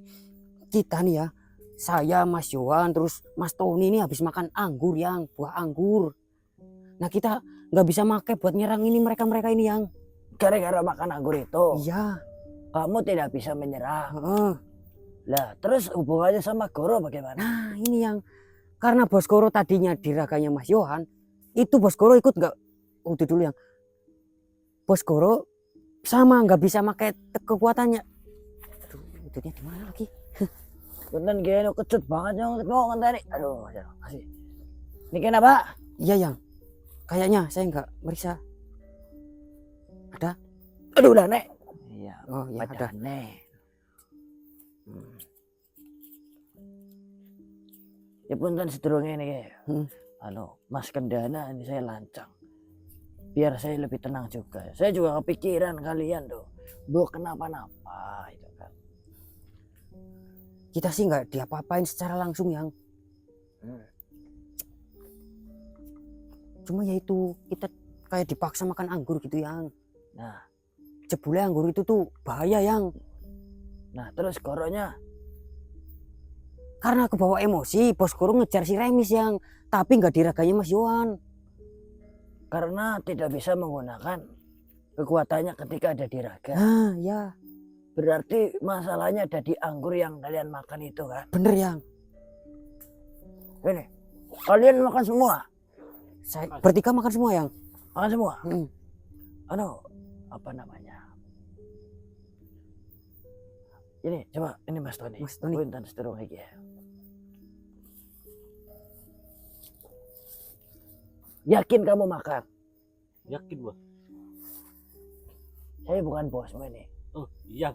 kita nih ya, saya, Mas Yohan, terus Mas Tony ini habis makan anggur, Yang, buah anggur. Nah, kita nggak bisa make buat nyerang ini mereka ini, Yang. Gara-gara makan anggur itu, Iya. kamu tidak bisa menyerah. Heeh. Lah, terus hubungannya sama Goro bagaimana? Nah, ini Yang, karena Bos Goro tadinya di raganya Mas Yohan, itu Bos Goro ikut nggak? Oh, itu dulu Yang. Bos Goro sama nggak bisa make kekuatannya. Aduh, itu di mana lagi? Bener gini kecut banget yang ngenteni. Aduh, ya kasih. Ini kenapa? Iya, Yang. Kayaknya saya nggak meriksa. Ada? Aduh, udah nek. Iya, Oh, iya ada. nek. Ya punten sedurunge ini ya. Mas Kendana ini saya lancang. Biar saya lebih tenang juga. Saya juga kepikiran kalian tuh. Bu kenapa-napa itu kan. Kita sih nggak diapa-apain secara langsung, Yang. Cuma ya itu kita kayak dipaksa makan anggur gitu, Yang. Nah, Jebule anggur itu tuh bahaya, Yang. nah terus Goronya Karena kebawa emosi, Bos Goro ngejar si Remis, Yang. Tapi nggak diraganya Mas Yohan. karena tidak bisa menggunakan kekuatannya ketika ada di raga. Nah, ya. Berarti masalahnya ada di anggur yang kalian makan itu kan. Bener, Yang. Ini, kalian makan semua? Saya bertiga makan semua, Yang. Makan semua? Hmm. Anu, apa namanya? Ini, coba, ini Mas Tony. Mas Tony. Punten sedurung iki ya. Yakin kamu makan? Yakin gua. Saya bukan bosmu ini. Oh, iya.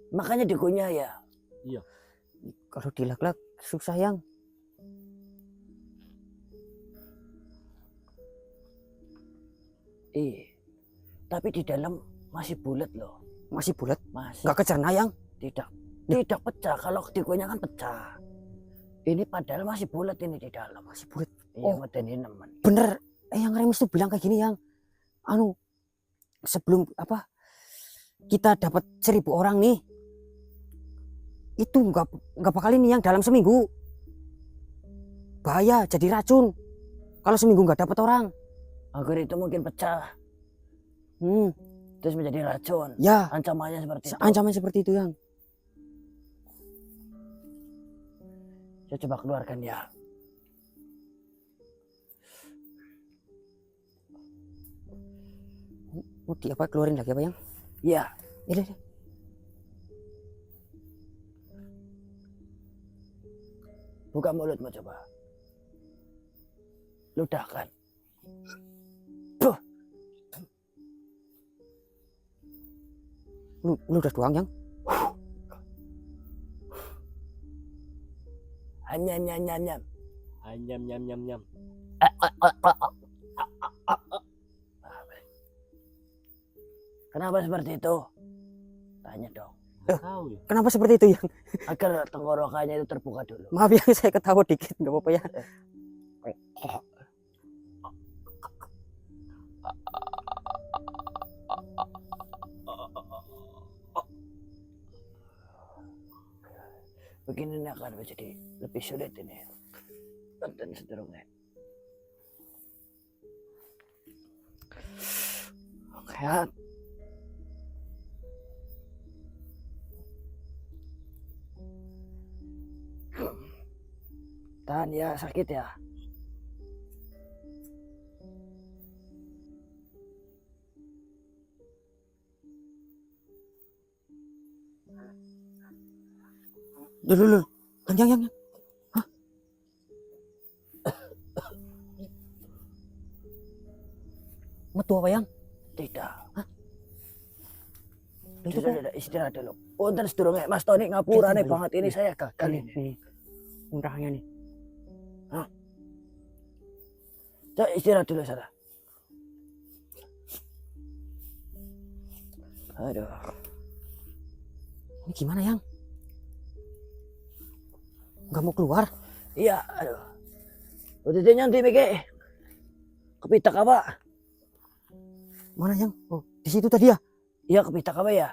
Makanya dikunyah ya. Iya. Kalau dilak-lak susah yang. Tapi di dalam masih bulat loh. Masih bulat, Masih. nggak kecerna yang. Tidak pecah. Kalau dikunyah kan pecah. Ini padahal masih bulat ini di dalam. Masih bulat. Iya, Oh. medeni nemen. Bener, yang Remis tuh bilang kayak gini yang. Anu, sebelum apa? Kita dapat 1000 orang nih. Itu nggak bakal ini yang dalam seminggu. Bahaya, jadi racun. Kalau seminggu nggak dapat orang. Anggur itu mungkin pecah. Terus menjadi racun. Ya, Ancamannya seperti itu. ancaman seperti itu yang. Saya coba keluarkan ya. Mau di apa keluarin lagi apa yang? Iya. Ini. Buka mulutmu coba. Ludahkan. Lu udah doang yang. Nyam nyam nyam nyam. Nyam nyam nyam nyam. Kenapa seperti itu? Tanya dong. Tahu ya. Kenapa seperti itu yang? Agar tenggorokannya itu terbuka dulu. Maaf yang saya ketawa dikit, nggak apa-apa ya. Begini ini akan menjadi lebih sulit ini. Dan seterusnya. Oke. Tahan ya, sakit ya. Dulu, yang. Hah? Metu apa yang? Tidak. Hah? Itu sudah istirahat dulu. Punten sedurunge Mas Tony ngapurane Iya, banget ini iya. saya gagal ini. Nih, murahnya nih. Coba istirahat dulu sana. Aduh. Ini gimana yang? Nggak mau keluar? Iya, aduh. Udah nyanti mike. Kepitak apa? Mana yang? Oh, di situ tadi ya. Iya, kepitak apa ya?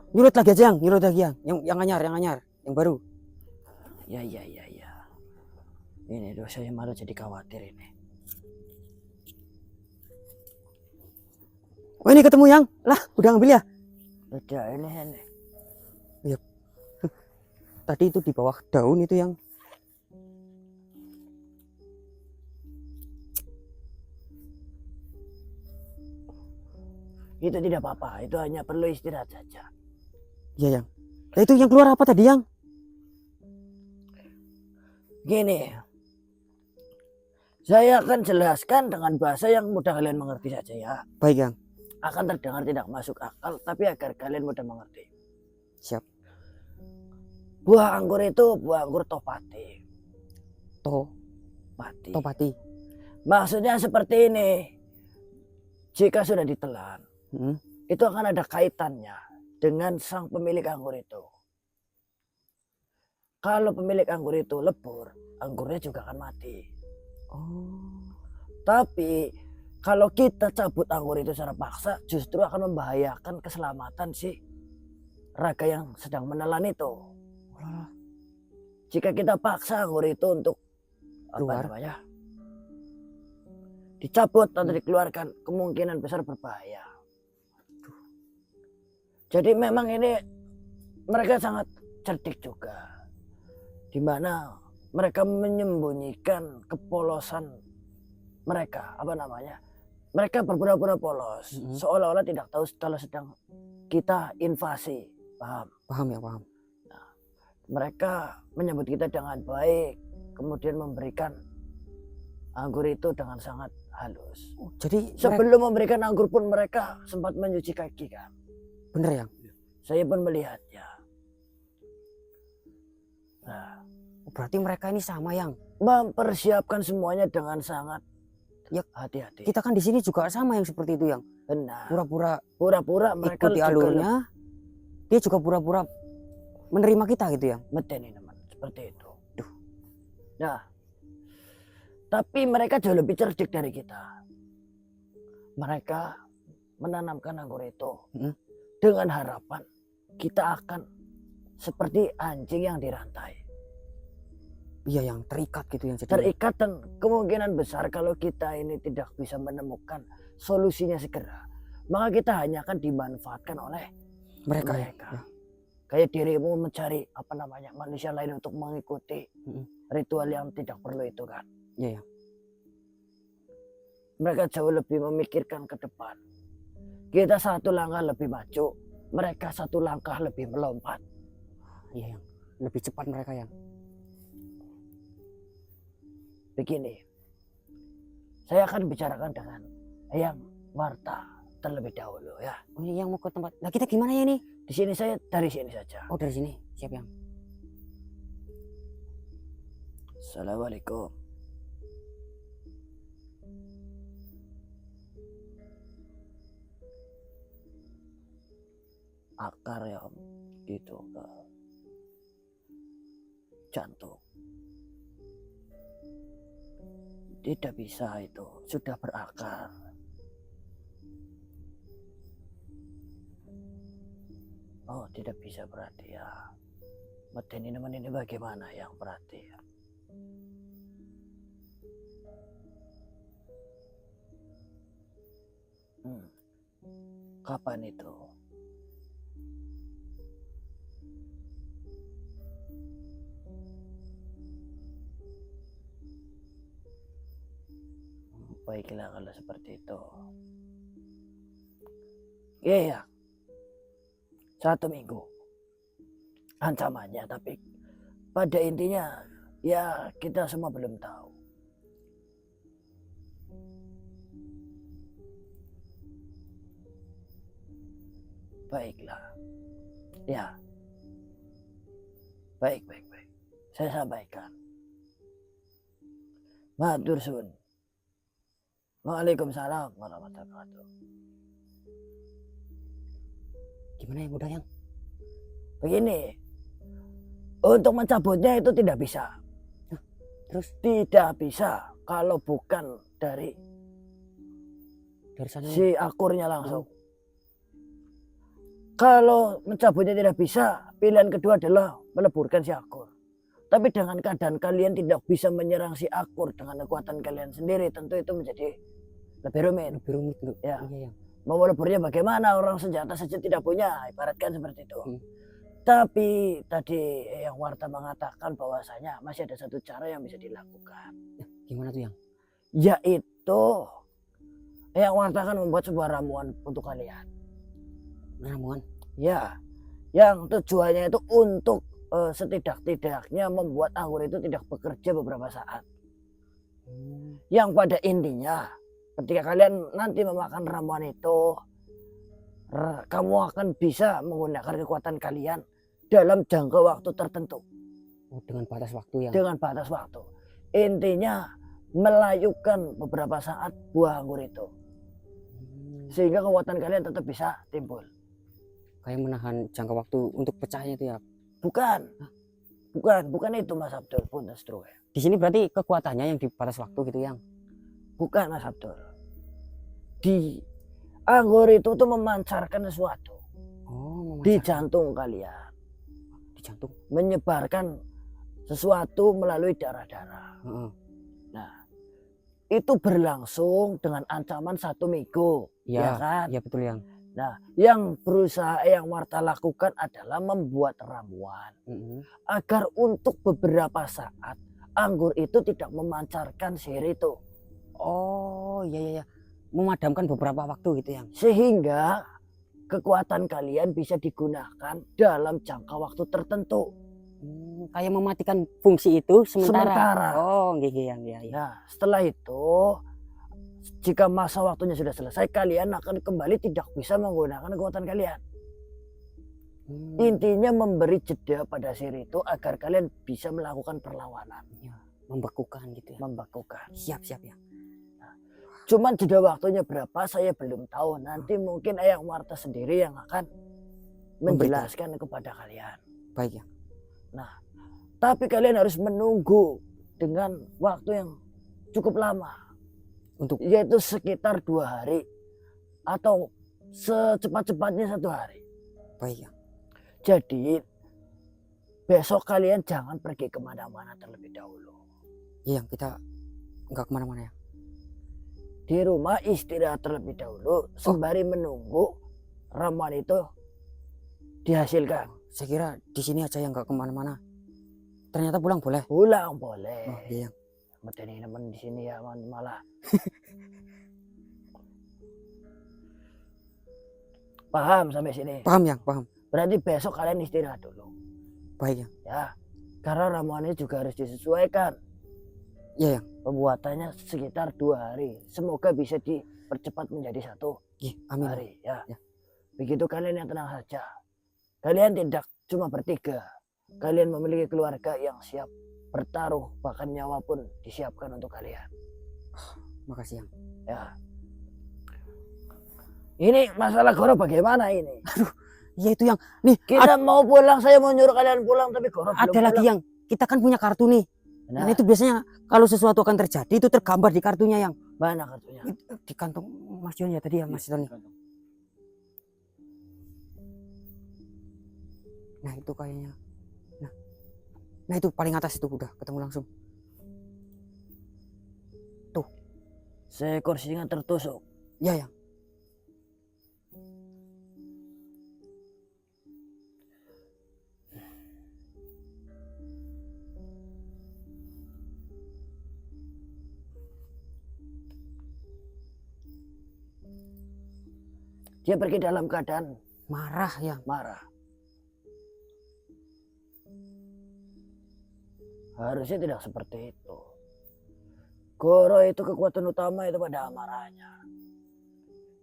Nyurut lagi aja yang, nyurut lagi yang anyar, yang baru. Ya. Ini dosa saya malah jadi khawatir ini. Oh ini ketemu yang, lah udah ngambil ya? Udah ini. Tadi itu di bawah daun itu yang. Itu tidak apa-apa, itu hanya perlu istirahat saja. Iya yang. Nah, itu yang keluar apa tadi yang? Gini, saya akan jelaskan dengan bahasa yang mudah kalian mengerti saja ya. Baik yang. Akan terdengar tidak masuk akal, tapi agar kalian mudah mengerti. Siap. Buah anggur itu buah anggur topati. Topati. Maksudnya seperti ini. Jika sudah ditelan, Hmm. itu akan ada kaitannya dengan sang pemilik anggur itu. Kalau pemilik anggur itu lebur, anggurnya juga akan mati. Oh. Tapi kalau kita cabut anggur itu secara paksa, justru akan membahayakan keselamatan si raga yang sedang menelan itu. Jika kita paksa anggur itu untuk Keluar. apa namanya, dicabut atau dikeluarkan, kemungkinan besar berbahaya. Jadi memang ini mereka sangat cerdik juga, di mana mereka menyembunyikan kepolosan mereka, apa namanya? Mereka berpura-pura polos, seolah-olah tidak tahu kalau sedang kita invasi, paham? Paham ya, paham. Mereka menyambut kita dengan baik, kemudian memberikan anggur itu dengan sangat halus. Jadi Sebelum memberikan anggur pun mereka sempat mencuci kaki kan. bener yang. Saya pun melihatnya. Nah, Berarti mereka ini sama yang mempersiapkan semuanya dengan sangat Ya, hati-hati. kita kan di sini juga sama yang seperti itu yang Benar. pura-pura Mereka ikuti juga alurnya. Dia juga pura-pura menerima kita gitu yang. medeni teman, seperti itu. Nah, tapi mereka jauh lebih cerdik dari kita. Mereka menanamkan anggur itu dengan harapan kita akan seperti anjing yang dirantai. Iya, yang terikat gitu yang jadi. Terikat, dan kemungkinan besar kalau kita ini tidak bisa menemukan solusinya segera, maka kita hanya akan dimanfaatkan oleh mereka. mereka. Kayak dirimu mencari manusia lain untuk mengikuti ritual yang tidak perlu itu kan. Iya. Mereka jauh lebih memikirkan ke depan. Kita satu langkah lebih maju, mereka satu langkah lebih melompat. Iya, yang lebih cepat mereka yang. Begini, saya akan bicarakan dengan Eyang Marta terlebih dahulu ya. Oh, ini yang mau ke tempat. Nah, kita gimana ya ini? Di sini saya dari sini saja. Oh, dari sini. Siap yang. Assalamualaikum. Akar ya Om, gitu ke jantung. Tidak bisa, itu sudah berakar. Oh, tidak bisa berarti ya. Medeni teman ini bagaimana yang berarti ya? Kapan itu? Baiklah kalau seperti itu. Iya, 1 minggu ancamannya, tapi pada intinya ya kita semua belum tahu. Baiklah, ya, baik. Saya sampaikan. Matur suwun. Waalaikumsalam warahmatullahi wabarakatuh. Gimana yang udah yang? Begini, untuk mencabutnya itu tidak bisa. Terus Tidak bisa kalau bukan dari sana. si akurnya langsung. Kalau mencabutnya tidak bisa, pilihan kedua adalah meleburkan si akur. Tapi dengan keadaan kalian tidak bisa menyerang si akur dengan kekuatan kalian sendiri, tentu itu menjadi lebih rumit. Lebih rumit tuh. Ya. Iya yang. Mau meleburnya bagaimana, orang senjata saja tidak punya, ibaratkan seperti itu. Tapi tadi yang Warta mengatakan bahwasanya masih ada satu cara yang bisa dilakukan. Gimana tuh yang? Yaitu yang Warta akan membuat sebuah ramuan untuk kalian. Ramuan? Ya, yang tujuannya itu untuk setidak-tidaknya membuat anggur itu tidak bekerja beberapa saat. Yang pada intinya ketika kalian nanti memakan ramuan itu, kamu akan bisa menggunakan kekuatan kalian dalam jangka waktu tertentu. Oh, dengan batas waktu yang. Dengan batas waktu. Intinya melayukan beberapa saat buah anggur itu. Sehingga kekuatan kalian tetap bisa timbul. Kayak menahan jangka waktu untuk pecahnya itu ya. Bukan itu Mas Abdul, punten stru. Di sini berarti kekuatannya yang di batas waktu gitu yang. Bukan Mas Abdul. Di anggur itu tuh memancarkan sesuatu. Oh, di jantung kalian. Di jantung. Menyebarkan sesuatu melalui darah-darah. Nah, itu berlangsung dengan ancaman 1 minggu. Ya kan? Iya betul yang. Nah, yang berusaha yang Marta lakukan adalah membuat ramuan agar untuk beberapa saat anggur itu tidak memancarkan sihir itu. Oh iya. Memadamkan beberapa waktu gitu yang. Sehingga kekuatan kalian bisa digunakan dalam jangka waktu tertentu. Kayak mematikan fungsi itu sementara. Oh iya. Nah, setelah itu jika masa waktunya sudah selesai, kalian akan kembali tidak bisa menggunakan kekuatan kalian. Intinya memberi jeda pada si Rito agar kalian bisa melakukan perlawanan. Ya, membekukan gitu ya. Membekukan. Siap ya. Cuman jeda waktunya berapa saya belum tahu. Nanti mungkin Eyang Marta sendiri yang akan menjelaskan kepada kalian. Baik ya. Tapi kalian harus menunggu dengan waktu yang cukup lama. Yaitu sekitar 2 hari. Atau secepat-cepatnya 1 hari. Baik ya. Jadi besok kalian jangan pergi kemana-mana terlebih dahulu. Iya, kita nggak kemana-mana ya. Di rumah istirahat terlebih dahulu sembari menunggu ramuan itu dihasilkan. Saya kira di sini aja yang nggak kemana-mana. Ternyata pulang boleh. Pulang boleh. Oh iya. Medeni nemen di sini ya malah. Paham sampai sini? Paham ya, paham. Berarti besok kalian istirahat dulu. Baik ya. Ya. Karena ramuannya juga harus disesuaikan. Iya ya. Pembuatannya sekitar 2 hari. Semoga bisa dipercepat menjadi 1 Iya, amin. hari. Ya. Ya. Begitu kalian yang tenang saja. Kalian tidak cuma bertiga. Kalian memiliki keluarga yang siap bertaruh. Bahkan nyawa pun disiapkan untuk kalian. Makasih yang. Ya. Ini masalah Goro bagaimana ini? Iya itu yang nih Kita mau pulang, saya mau nyuruh kalian pulang tapi Goro belum ada lagi pulang. yang kita kan punya kartu nih. Nah, Dan itu biasanya kalau sesuatu akan terjadi itu tergambar di kartunya yang mana kartunya? di kantong Mas Yon ya tadi ya Mas Yon. Nah itu kayaknya. Nah itu paling atas itu udah ketemu langsung. Seekor singa tertusuk. Ya yang. Dia pergi dalam keadaan Marah yang. marah. Harusnya tidak seperti itu. Goro itu kekuatan utama itu pada amarahnya.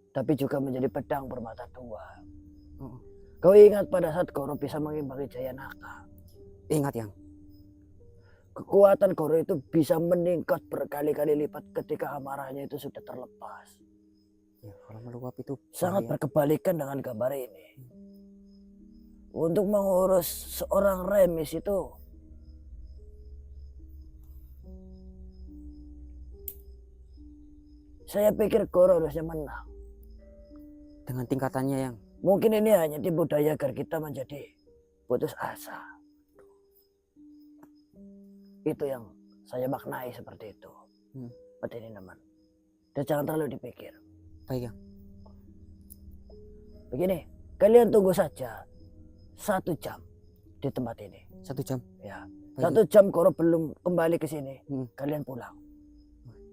Tapi juga menjadi pedang bermata 2. Kau ingat pada saat Goro bisa mengimbangi Jayanaka. Ingat yang. Kekuatan Goro itu bisa meningkat berkali-kali lipat ketika amarahnya itu sudah terlepas. Ya, kalau meluap itu Sangat bahaya. berkebalikan dengan gambar ini. Untuk mengurus seorang remis itu saya pikir Goro harusnya menang. Dengan tingkatannya yang. Mungkin ini hanya tipu daya agar kita menjadi putus asa. Itu yang saya maknai seperti itu. Ini teman. Dan jangan terlalu dipikir. Baik yang. Begini, kalian tunggu saja 1 jam di tempat ini. 1 jam. Ya, Baik, 1 jam Goro belum kembali ke sini. Hmm. Kalian pulang.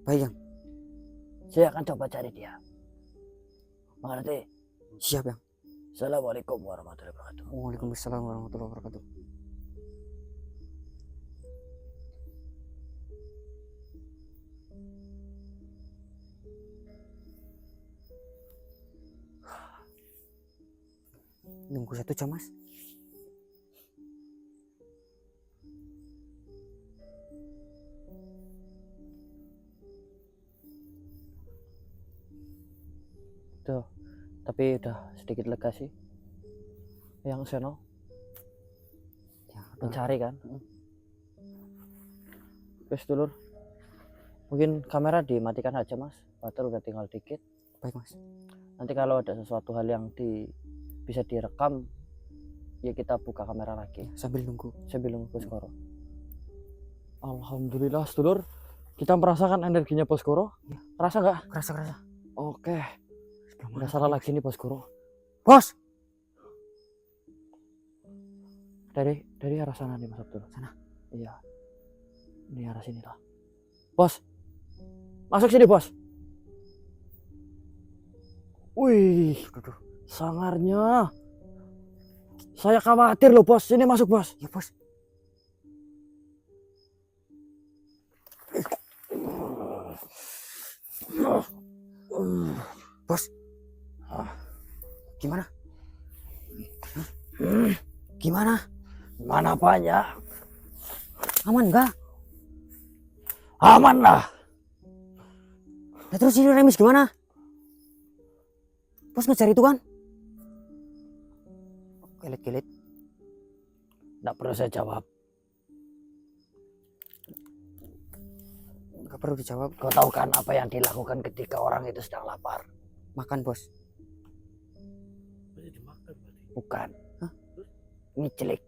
Baik yang. Saya akan coba cari dia. Mengerti? Siap yang. Assalamualaikum warahmatullahi wabarakatuh. Waalaikumsalam warahmatullahi wabarakatuh. Nunggu 1 jam mas. Tuh, tapi udah sedikit lega sih. Yang Seno Ya, mencari kan. Terus dulur, mungkin kamera dimatikan aja mas. Bater udah tinggal dikit. baik mas. Nanti kalau ada sesuatu hal yang bisa direkam, ya kita buka kamera lagi. Sambil nunggu. Sambil nunggu Poskoro. Alhamdulillah sedulur, kita merasakan energinya Poskoro. Ya. Rasa nggak? Kerasa. Oke, Sebelah nggak mana salah tadi, lagi nih Poskoro. Bos. Dari arah sana nih Mas Abdul. Sana? Iya. Ini arah sini lah. Bos, masuk sini bos. Wih, sangarnya. Saya khawatir loh bos. Sini masuk bos. Ya bos. Bos. Gimana? Gimana? Mana banyak? Aman enggak? Aman lah. Nah, terus ini Remis gimana? Bos ngejar itu kan? Kelit-kelit. Nggak perlu saya jawab. Enggak perlu dijawab. Kau tahu kan apa yang dilakukan ketika orang itu sedang lapar? Makan bos. Bukan. Hah? Ngicelik.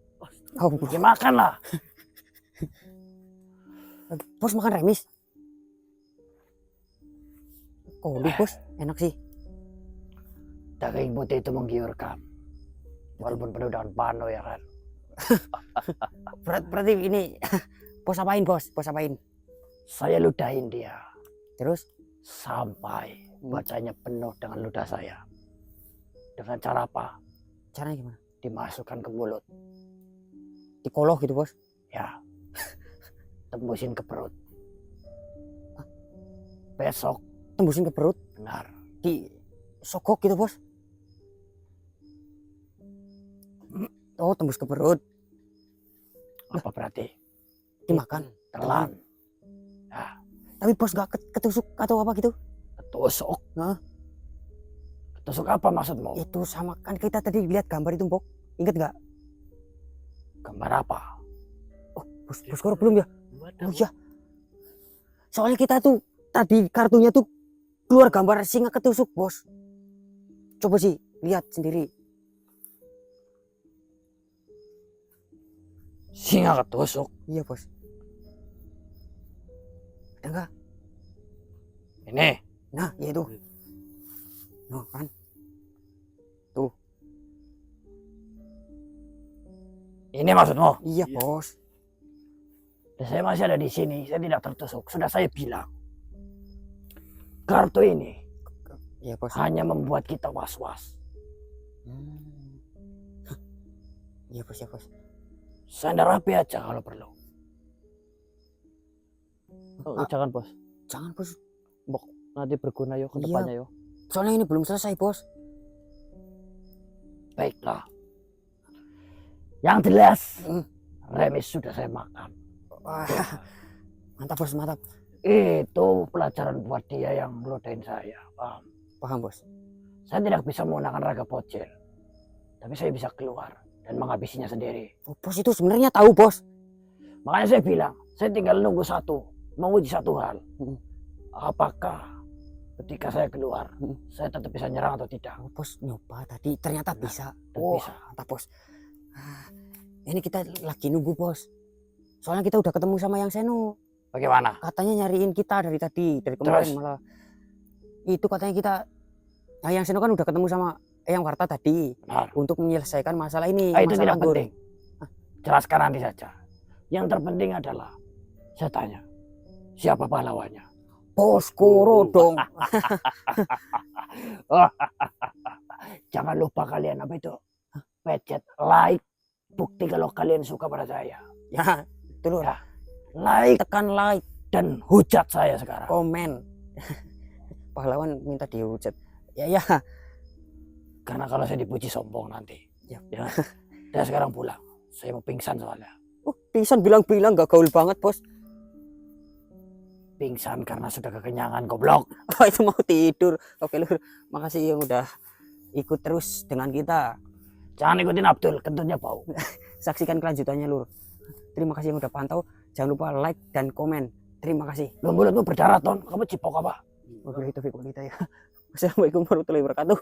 Oh, Ya makan lah. bos makan Remis. Kode bos, enak sih. Daging putih itu menggiurkan. Walaupun penuh daun pano ya kan. Berarti ini bos apain bos? Bos apain? Saya ludahin dia. Terus? Sampai bacanya penuh dengan ludah saya. Dengan cara apa? Caranya gimana? Dimasukkan ke mulut. Dikoloh gitu bos? Ya. Tembusin ke perut. Besok. Tembusin ke perut? Benar. Di sogok gitu bos? Oh tembus ke perut. Apa berarti? Dimakan? Telan. Tapi bos gak ketusuk atau apa gitu? Ketusuk? Hah? Ketusuk apa maksudmu? Itu sama kan kita tadi lihat gambar itu Mbok. Ingat gak? Gambar apa? Oh bos Koro belum ya? Oh iya. Soalnya kita tuh tadi kartunya tuh keluar gambar singa ketusuk bos. Coba sih lihat sendiri. Singa ketusuk? Iya bos. Ada enggak? Ini? Nah ya itu. Noh kan. Tuh. Ini maksudmu? Iya bos. Dan saya masih ada di sini. Saya tidak tertusuk. Sudah saya bilang. Kartu ini Iya bos. hanya membuat kita was-was. Iya bos ya bos. Sandar rapi aja kalau perlu. Oh, jangan bos. Jangan bos. Nanti berguna yo ke Iya. depannya yo. Soalnya ini belum selesai bos. Baiklah. Yang jelas, remis sudah saya makan. Wah, mantap bos, mantap. Itu pelajaran buat dia yang ngeludahin saya. Paham? Paham bos. Saya tidak bisa menggunakan raga pocil. Tapi saya bisa keluar dan menghabisinya sendiri. Oh, bos itu sebenarnya tahu bos. Makanya saya bilang, saya tinggal nunggu menguji satu hal. Apakah ketika saya keluar, saya tetap bisa nyerang atau tidak? Oh, bos nyoba tadi ternyata bisa. Dan Oh, bisa. mantap bos. Ini kita lagi nunggu bos. Soalnya kita udah ketemu sama yang Seno. Bagaimana? Katanya nyariin kita dari tadi, dari kemarin Terus? malah. Itu katanya kita. Nah, yang Seno kan udah ketemu sama yang Warta tadi. Benar. Untuk menyelesaikan masalah ini. Itu masalah tidak anggur. penting. Jelaskan nanti saja. Yang terpenting adalah, saya tanya, siapa pahlawannya? Bos Koro dong. Jangan lupa kalian apa itu? Pencet like, bukti kalau kalian suka pada saya. Ya, itu loh. Ya. Like Tekan like, dan hujat saya sekarang. komen. Pahlawan minta dihujat. Ya. Karena kalau saya dipuji sombong nanti. Ya. Saya sekarang pulang. Saya mau pingsan soalnya. Pingsan bilang-bilang gak gaul banget bos. Pingsan karena sudah kekenyangan, goblok. Oh itu mau tidur. Oke lur, makasih yang udah ikut terus dengan kita. Jangan ikutin Abdul, kentutnya bau. Saksikan kelanjutannya lur. Terima kasih yang udah pantau. Jangan lupa like dan komen. Terima kasih. Lu mulutmu berdarah, Ton. Kamu cipok apa? Wabillahi taufiq wal hidayah. Wassalamualaikum warahmatullahi wabarakatuh.